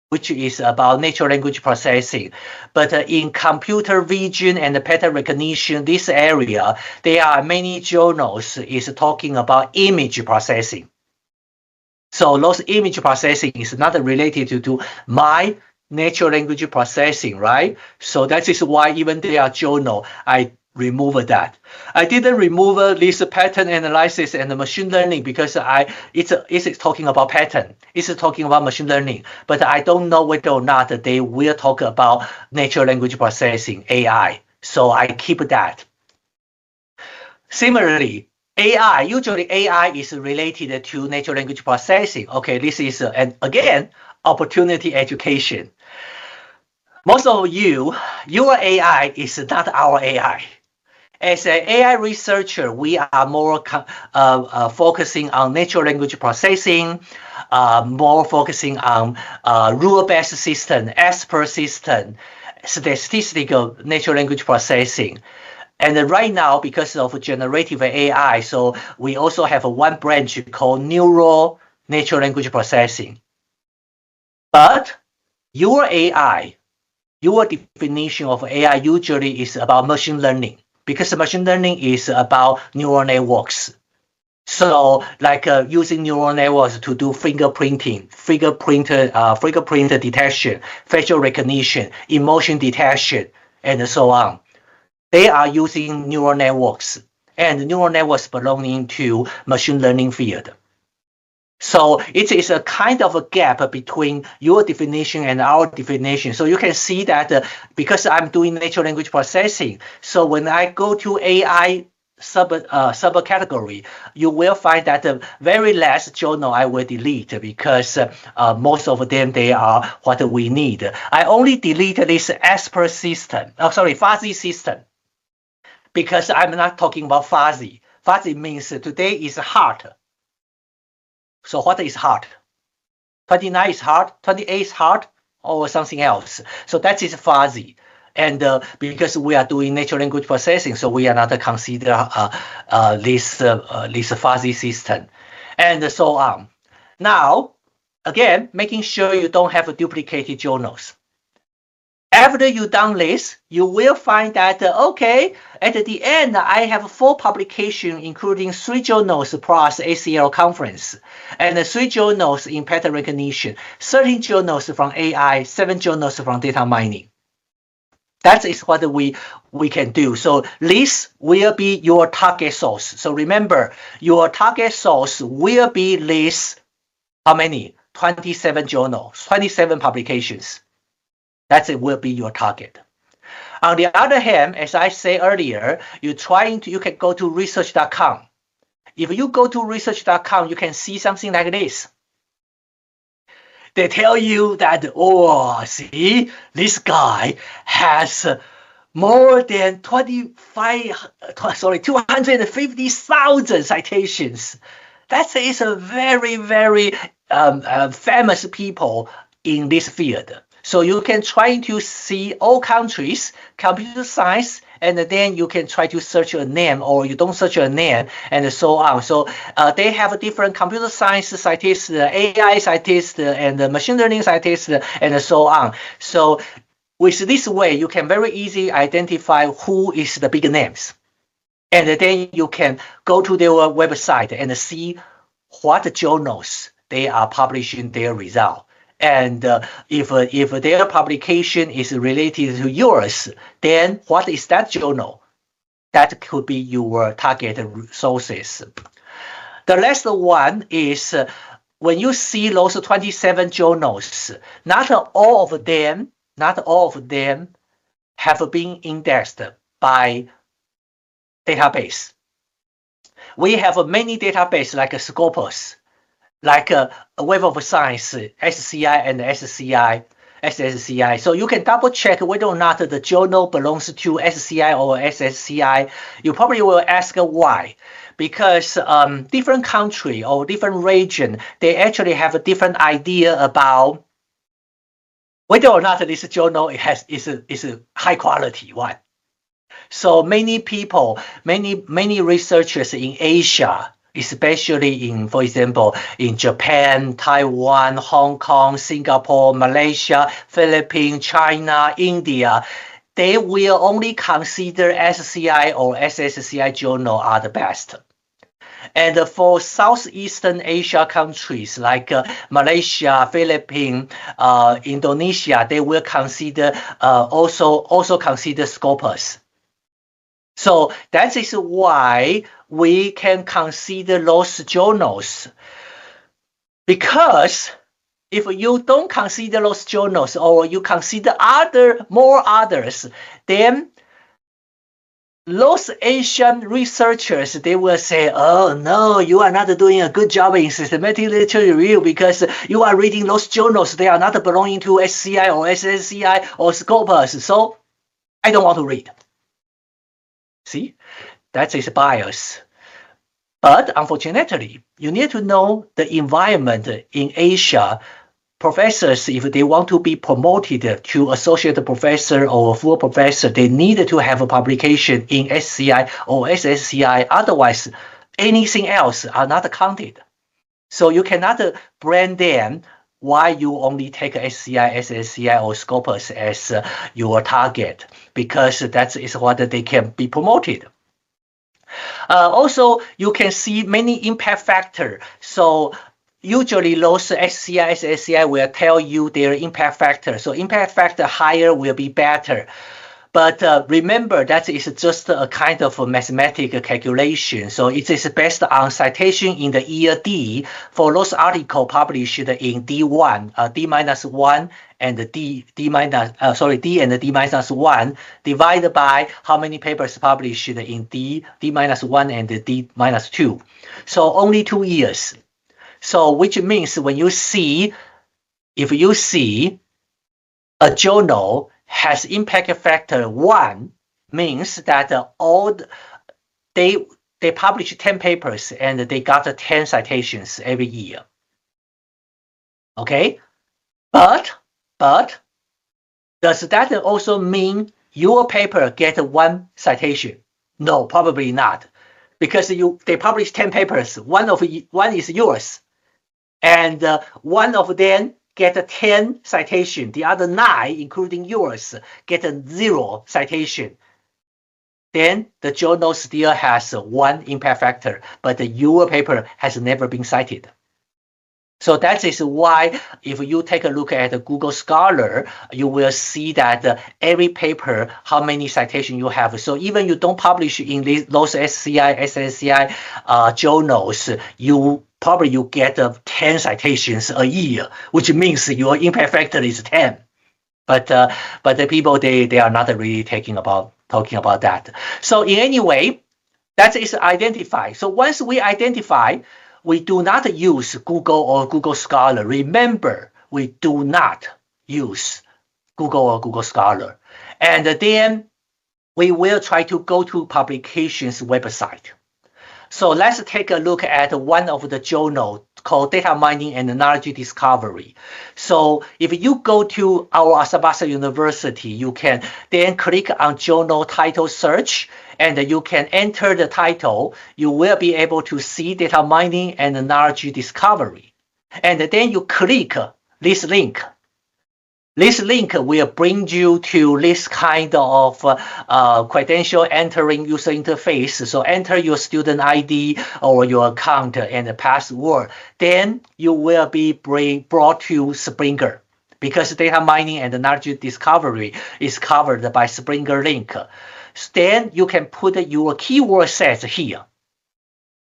which is about natural language processing. But in computer vision and pattern recognition, this area, there are many journals is talking about image processing. So those image processing is not related to my natural language processing, right? So that is why even there are journal, I remove that. I didn't remove this pattern analysis and machine learning because it's talking about pattern. It's talking about machine learning, but I don't know whether or not they will talk about natural language processing, AI. So I keep that. Similarly, AI, usually AI is related to natural language processing. Okay, this is, and again, opportunity education. Most of you, your AI is not our AI. As an AI researcher, we are more focusing on natural language processing, more focusing on rule-based system, expert system, statistical natural language processing. And right now, because of generative AI, so we also have one branch called neural natural language processing. But your AI, your definition of AI usually is about machine learning, because machine learning is about neural networks. So like using neural networks to do fingerprint detection, facial recognition, emotion detection, and so on. They are using neural networks, and neural networks belonging to machine learning field. So it is a kind of a gap between your definition and our definition. So you can see that because I'm doing natural language processing, so when I go to AI subcategory, you will find that the very last journal I will delete because most of them, they are what we need. I only delete this expert system, fuzzy system, because I'm not talking about fuzzy. Fuzzy means today is hard. So what is hard? 29 is hard, 28 is hard, or something else. So that is fuzzy. And because we are doing natural language processing, so we are not consider this fuzzy system, and so on. Now, again, making sure you don't have duplicated journals. After you done this, you will find that, okay, at the end, I have 4 publications, including 3 journals plus ACL conference, and 3 journals in pattern recognition, 13 journals from AI, 7 journals from data mining. That is what we can do. So this will be your target source. So remember, your target source will be this, how many? 27 journals, 27 publications. That will be your target. On the other hand, as I said earlier, you can go to research.com. If you go to research.com, you can see something like this. They tell you that, oh, see, this guy has more than 250,000 citations. That is a very, very famous people in this field. So you can try to see all countries, computer science, and then you can try to search a name, or you don't search a name, and so on. So they have different computer science scientists, AI scientists, and machine learning scientists, and so on. So with this way, you can very easily identify who is the big names. And then you can go to their website and see what journals they are publishing their result. And if their publication is related to yours, then what is that journal? That could be your target sources. The last one is when you see those 27 journals, not all of them have been indexed by database. We have many databases like Scopus, like Web of Science, SCI and SSCI. So you can double check whether or not the journal belongs to SCI or SSCI. You probably will ask why. Because different country or different region, they actually have a different idea about whether or not this journal is a high quality one. So many people, many researchers in Asia, especially in, for example, in Japan, Taiwan, Hong Kong, Singapore, Malaysia, Philippines, China, India, they will only consider SCI or SSCI journal are the best. And for Southeastern Asia countries like Malaysia, Philippines, Indonesia, they will consider also consider Scopus. So that is why we can consider those journals. Because if you don't consider those journals, or you consider more others, then those Asian researchers, they will say, oh no, you are not doing a good job in systematic literature review because you are reading those journals. They are not belonging to SCI or SSCI or Scopus. So I don't want to read. See, that is bias. But unfortunately, you need to know the environment in Asia. Professors, if they want to be promoted to associate professor or full professor, they need to have a publication in SCI or SSCI. Otherwise, anything else are not counted. So you cannot brand them why you only take SCI, SSCI, or Scopus as your target, because that is what they can be promoted. Also, you can see many impact factor. So usually those SCI, SSCI will tell you their impact factor. So impact factor higher will be better. But remember, that is just a kind of a mathematical calculation. So it is based on citation in the year D for those articles published in D1, D minus 1 and D and D minus 1 divided by how many papers published in D minus 1 and D minus 2. So only 2 years. So which means when you see, if you see a journal has impact factor 1, means that they publish 10 papers and they got 10 citations every year. Okay, but does that also mean your paper get 1 citation? No, probably not, because they publish 10 papers. One is yours, and one of them get 10 citation. The other 9, including yours, get 0 citation. Then the journal still has 1 impact factor, but your paper has never been cited. So that is why if you take a look at Google Scholar, you will see that every paper, how many citations you have. So even you don't publish in those SCI, SSCI journals, you get 10 citations a year, which means your impact factor is 10. But the people, they are not really talking about that. So in any way, that is identified. So once we identify, we do not use Google or Google Scholar. Remember, we do not use Google or Google Scholar. And then we will try to go to publications website. So let's take a look at one of the journals called Data Mining and Knowledge Discovery. So if you go to our Asakusa University, you can then click on journal title search, and you can enter the title. You will be able to see Data Mining and Knowledge Discovery. And then you click this link. This link will bring you to this kind of credential entering user interface. So enter your student ID or your account and password. Then you will be brought to Springer, because data mining and knowledge discovery is covered by Springer link. Then you can put your keyword sets here.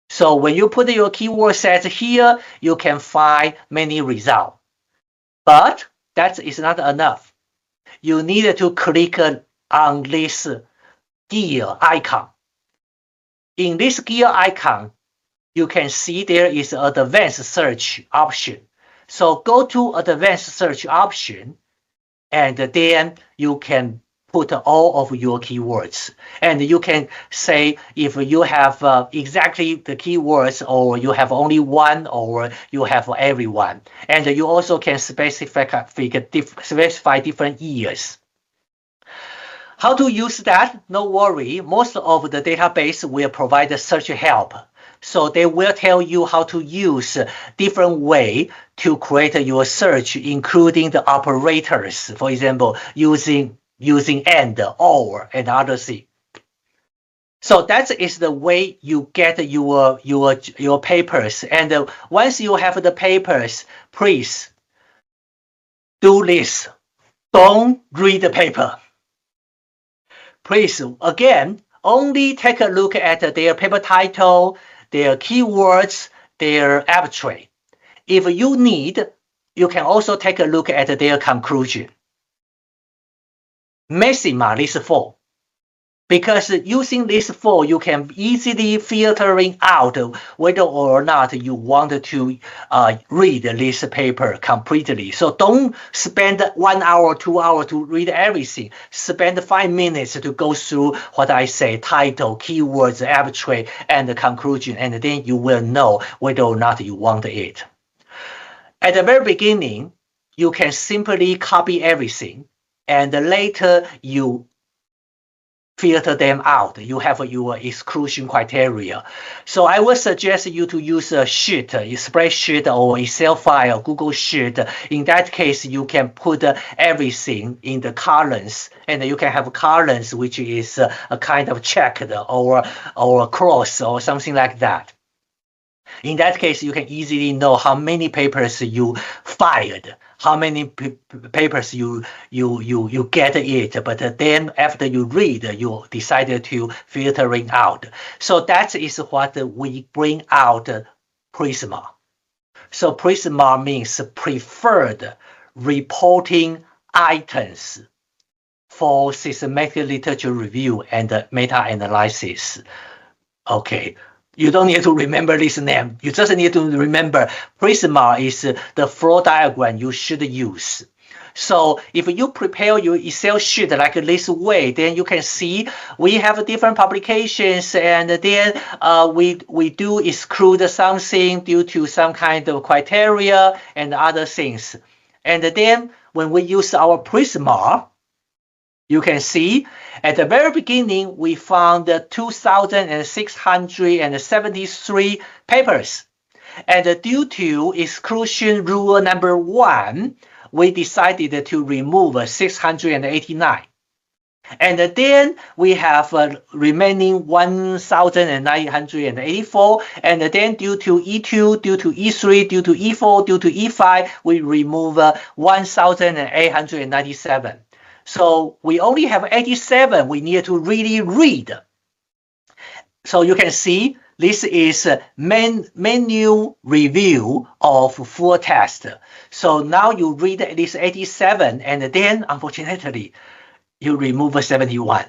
So when you put your keyword sets here, you can find many results. But that is not enough. You need to click on this gear icon. In this gear icon, you can see there is an advanced search option. So go to advanced search option, and then you can put all of your keywords. And you can say if you have exactly the keywords, or you have only one, or you have everyone. And you also can specify different years. How to use that? No worry. Most of the database will provide search help. So they will tell you how to use different way to create your search, including the operators. For example, using and, or, and other things. So that is the way you get your papers. And once you have the papers, please do this. Don't read the paper. Please, again, only take a look at their paper title, their keywords, their abstract. If you need, you can also take a look at their conclusion. Maxima list 4. Because using this form, you can easily filtering out whether or not you want to read this paper completely. So don't spend 1 hour, 2 hours to read everything. Spend 5 minutes to go through what I say, title, keywords, abstract, and the conclusion, and then you will know whether or not you want it. At the very beginning, you can simply copy everything, and later you filter them out. You have your exclusion criteria. So I would suggest you to use a sheet, a spreadsheet or Excel file, Google Sheet. In that case, you can put everything in the columns, and you can have columns which is a kind of checked or cross or something like that. In that case, you can easily know how many papers you filed, how many papers you get it, but then after you read, you decided to filtering out. So that is what we bring out Prisma. So Prisma means preferred reporting items for systematic literature review and meta-analysis. Okay. You don't need to remember this name. You just need to remember Prisma is the flow diagram you should use. So if you prepare your Excel sheet like this way, then you can see we have different publications, and then we do exclude something due to some kind of criteria and other things. And then when we use our Prisma, you can see at the very beginning, we found 2,673 papers. And due to exclusion rule number 1, we decided to remove 689. And then we have remaining 1,984. And then due to E2, due to E3, due to E4, due to E5, we remove 1,897. So we only have 87 we need to really read. So you can see this is a menu review of full test. So now you read this 87, and then unfortunately you remove 71.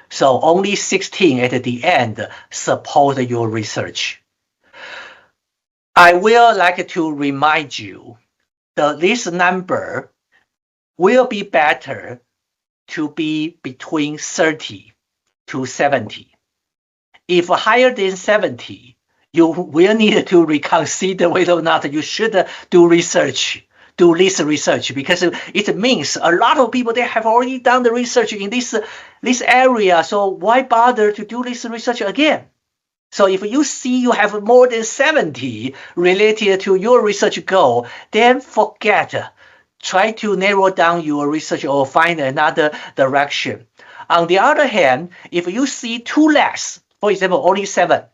So only 16 at the end support your research. I will like to remind you that this number will be better to be between 30 to 70. If higher than 70, you will need to reconsider whether or not you should do research, do this research, because it means a lot of people, they have already done the research in this area, so why bother to do this research again? So if you see you have more than 70 related to your research goal, then forget. Try to narrow down your research or find another direction. On the other hand, if you see too less, for example, only 7,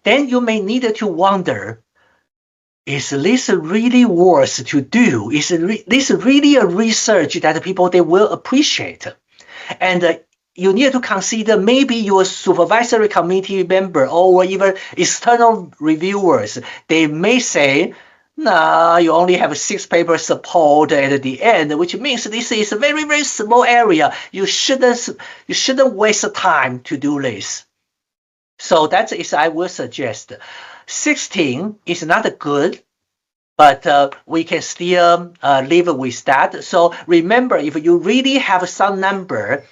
then you may need to wonder, is this really worth to do? Is this really a research that people they will appreciate? And you need to consider maybe your supervisory committee member or even external reviewers, they may say, no, you only have 6 papers support at the end, which means this is a very, very small area. You shouldn't waste time to do this. So that is, I will suggest. 16 is not good, but we can still live with that. So remember, if you really have some number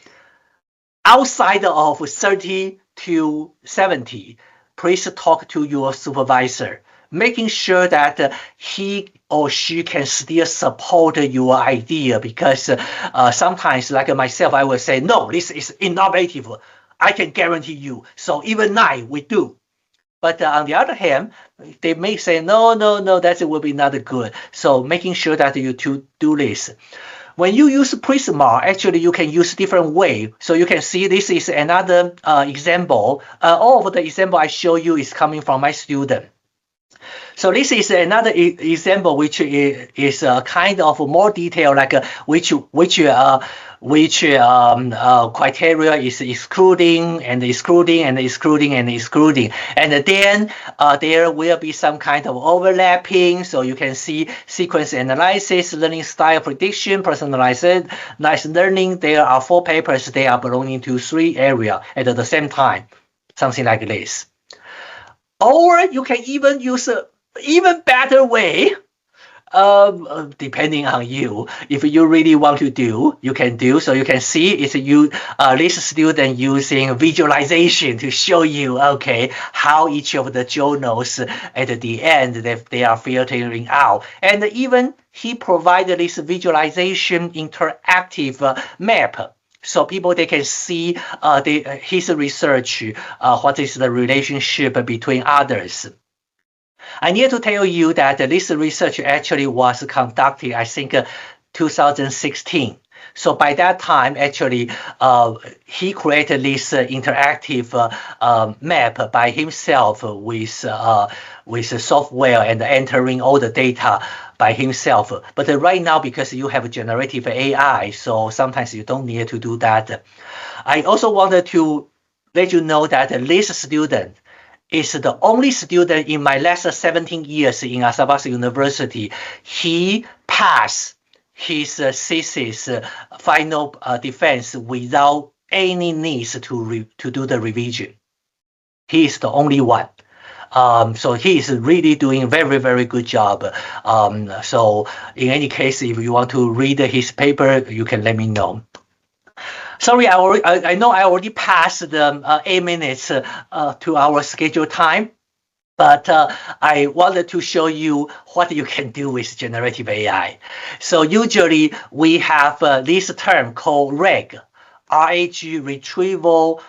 outside of 30 to 70, please talk to your supervisor, making sure that he or she can still support your idea, because sometimes, like myself, I will say, no, this is innovative. I can guarantee you. So even 9, we do. But on the other hand, they may say, no, that will be not good. So making sure that you do this. When you use Prisma, actually you can use different way. So you can see this is another example. All of the example I show you is coming from my student. So this is another example, which is kind of more detailed, like which criteria is excluding and excluding and excluding and excluding, and then there will be some kind of overlapping. So you can see sequence analysis, learning style prediction, personalized learning. There are 4 papers. They are belonging to 3 areas at the same time, something like this. Or you can even use a even better way, depending on you. If you really want to do, you can do. So you can see it's you this student using visualization to show you, okay, how each of the journals at the end they are filtering out. And even he provided this visualization interactive map. So people they can see his research, what is the relationship between others. I need to tell you that this research actually was conducted, I think, 2016. So by that time, actually, he created this interactive map by himself with software and entering all the data by himself. But right now, because you have generative AI, so sometimes you don't need to do that. I also wanted to let you know that this student is the only student in my last 17 years in Asakusa University. He passed his thesis final defense without any needs to do the revision. He is the only one. So he is really doing very, very good job. So in any case, if you want to read his paper, you can let me know. Sorry, I know I already passed the 8 minutes to our scheduled time, but I wanted to show you what you can do with generative AI. So usually we have this term called RAG, R-A-G, Retrieval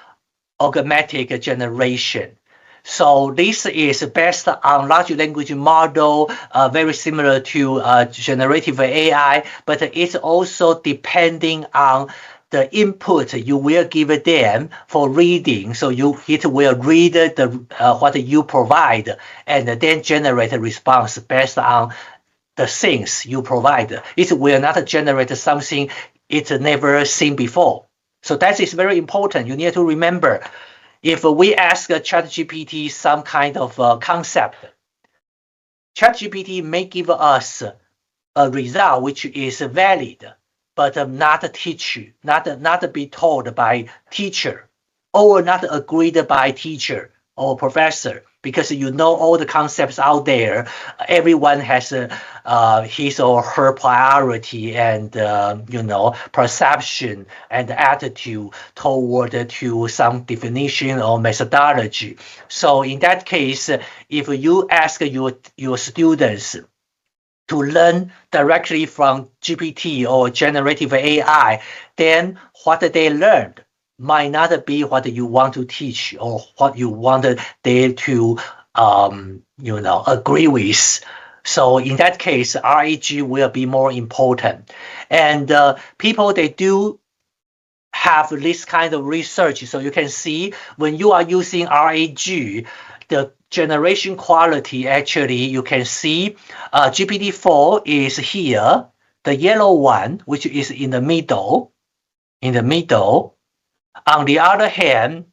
Augmented Generation. So this is based on large language model, very similar to generative AI, but it's also depending on the input you will give them for reading. So it will read what you provide and then generate a response based on the things you provide. It will not generate something it's never seen before. So that is very important. You need to remember, if we ask ChatGPT some kind of concept, ChatGPT may give us a result which is valid, but not be told by teacher, or not agreed by teacher or professor, because you know all the concepts out there. Everyone has his or her priority and perception and attitude toward to some definition or methodology. So in that case, if you ask your students to learn directly from GPT or generative AI, then what they learned might not be what you want to teach or what you wanted them to agree with. So in that case, RAG will be more important. And people, they do have this kind of research. So you can see when you are using RAG, the generation quality, actually, you can see GPT-4 is here, the yellow one, which is in the middle. On the other hand,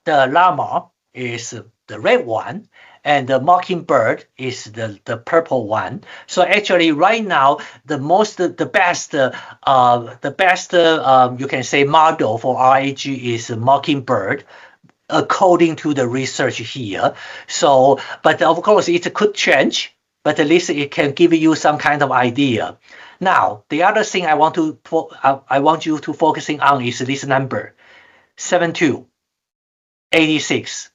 the llama is the red one, and the mockingbird is the purple one. So actually, right now, the best you can say model for RAG is mockingbird, according to the research here. So, but of course, it could change, but at least it can give you some kind of idea. Now, the other thing I want you to focusing on is this number, 72, 86,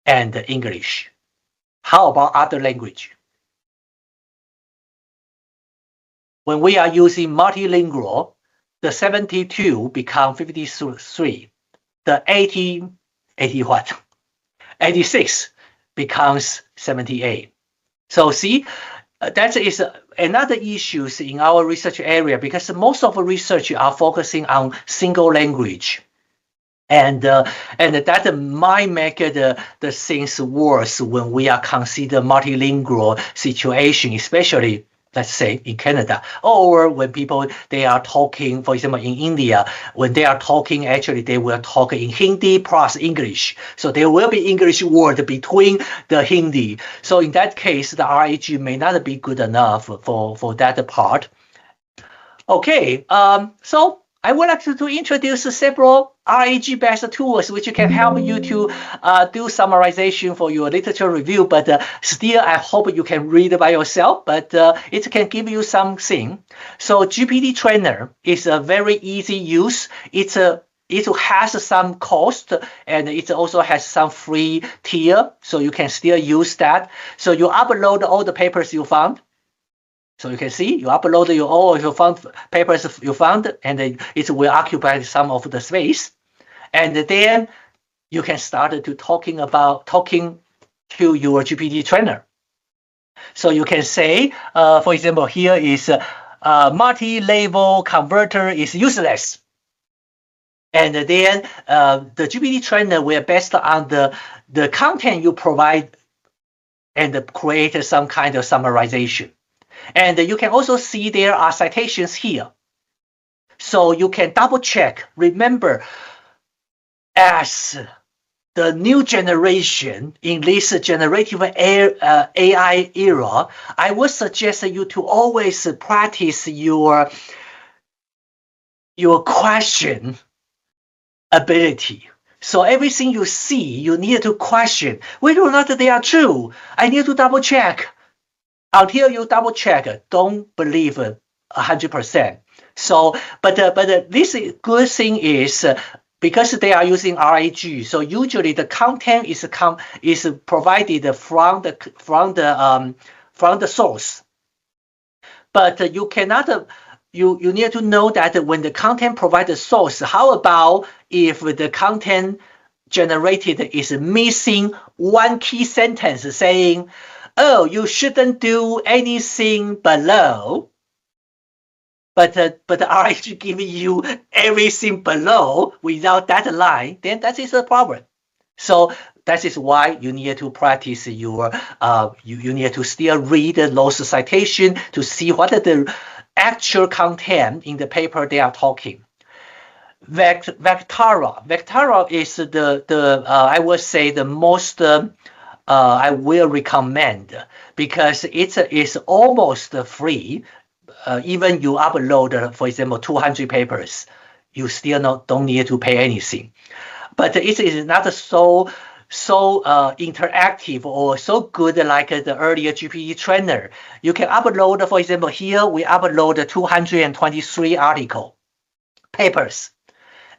and English. How about other language? When we are using multilingual, the 72 become 53. The 86 becomes 78. So see, that is another issue in our research area, because most of the research are focusing on single language. And that might make the things worse when we are consider multilingual situation, especially let's say in Canada, or when people they are talking, for example, in India, when they are talking, actually they will talk in Hindi plus English. So there will be English word between the Hindi. So in that case, the RAG may not be good enough for that part. Okay, so I would like to introduce several RAG-based tools which can help you to do summarization for your literature review, but still I hope you can read by yourself, but it can give you something. So GPT Trainer is a very easy use. It has some cost and it also has some free tier, so you can still use that. So you upload all the papers you found. So you can see you upload all your papers you found, and it will occupy some of the space. And then you can start to talking to your GPT trainer. So you can say, for example, here is multi-level converter is useless. And then the GPT trainer will based on the content you provide and create some kind of summarization. And you can also see there are citations here. So you can double check. Remember, as the new generation in this generative AI era, I would suggest you to always practice your question ability. So everything you see, you need to question whether or not they are true. I need to double check. Until you double check, don't believe 100%. So, but this good thing is because they are using RAG. So usually the content is provided from the source. But you cannot. You need to know that when the content provides source, how about if the content generated is missing one key sentence saying, oh, you shouldn't do anything below, but RAG giving you everything below without that line, then that is a problem. So that is why you need to practice your, you need to still read those citation to see what are the actual content in the paper they are talking. Vectara is I would say the most I will recommend because it is almost free. Even you upload, for example, 200 papers, you still don't need to pay anything. But it is not so interactive or so good like the earlier GPT trainer. You can upload, for example, here we upload 223 papers.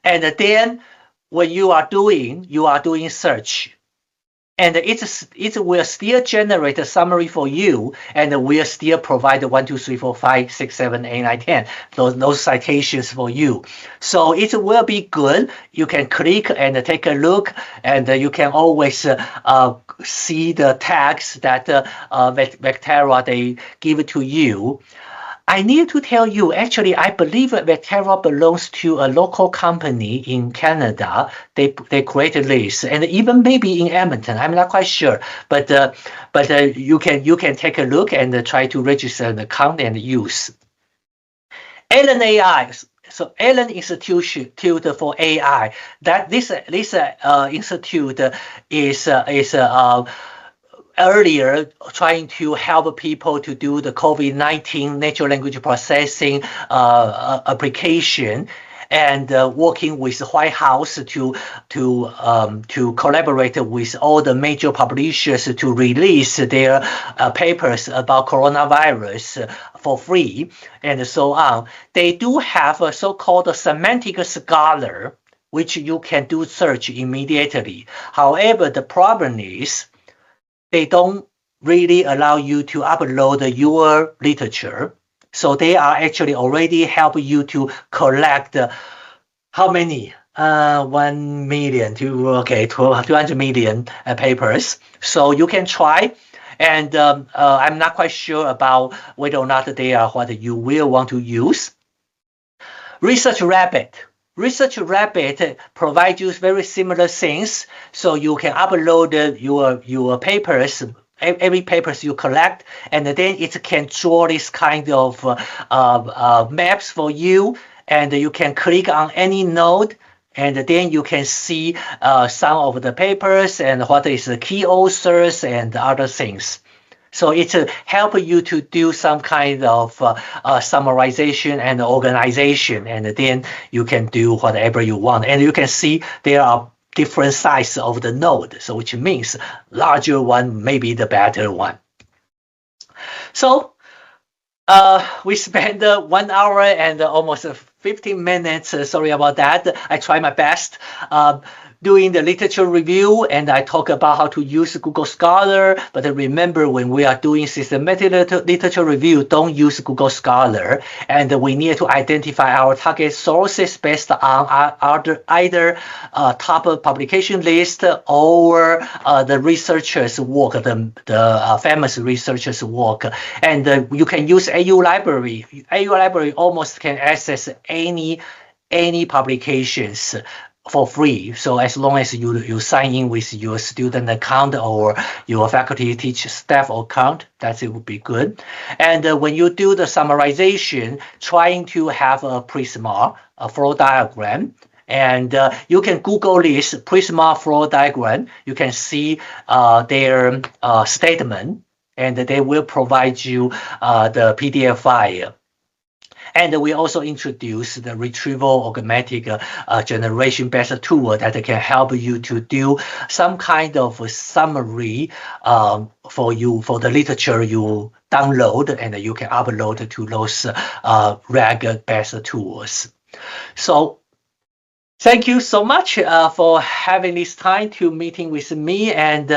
And then when you are doing search, and it will still generate a summary for you, and will still provide 1, 2, 3, 4, 5, 6, 7, 8, 9, 10 those citations for you. So it will be good. You can click and take a look, and you can always see the tags that Vectara they give to you. I need to tell you, actually, I believe Vectara belongs to a local company in Canada. They created this, and even maybe in Edmonton. I'm not quite sure, but you can take a look and try to register an account and use. Allen AI. So Allen Institute for AI. That this institute is earlier trying to help people to do the COVID-19 natural language processing application, and working with the White House to collaborate with all the major publishers to release their papers about coronavirus for free and so on. They do have a so-called semantic scholar, which you can do search immediately. However, the problem is they don't really allow you to upload your literature. So they are actually already help you to collect how many? 1 million to 200 million papers. So you can try. And I'm not quite sure about whether or not they are what you will want to use. Research Rabbit. Research Rabbit provides you very similar things, so you can upload your papers, every papers you collect, and then it can draw this kind of maps for you, and you can click on any node, and then you can see some of the papers and what is the key authors and other things. So it help you to do some kind of summarization and organization, and then you can do whatever you want. And you can see there are different sizes of the node, so which means larger one may be the better one. So we spent 1 hour and almost 15 minutes. Sorry about that. I try my best doing the literature review, and I talk about how to use Google Scholar. But remember, when we are doing systematic literature review, don't use Google Scholar, and we need to identify our target sources based on either top publication list or the researchers' work, the famous researchers' work. And you can use AU Library. AU Library almost can access any publications for free. So as long as you sign in with your student account or your faculty, teacher, staff account, that it would be good. And when you do the summarization, trying to have a Prisma, a flow diagram, and you can Google this Prisma flow diagram. You can see their statement, and they will provide you the PDF file. And we also introduce the retrieval automatic generation based tool that can help you to do some kind of summary for the literature you download, and you can upload to those RAG based tools. So thank you so much for having this time to meeting with me, and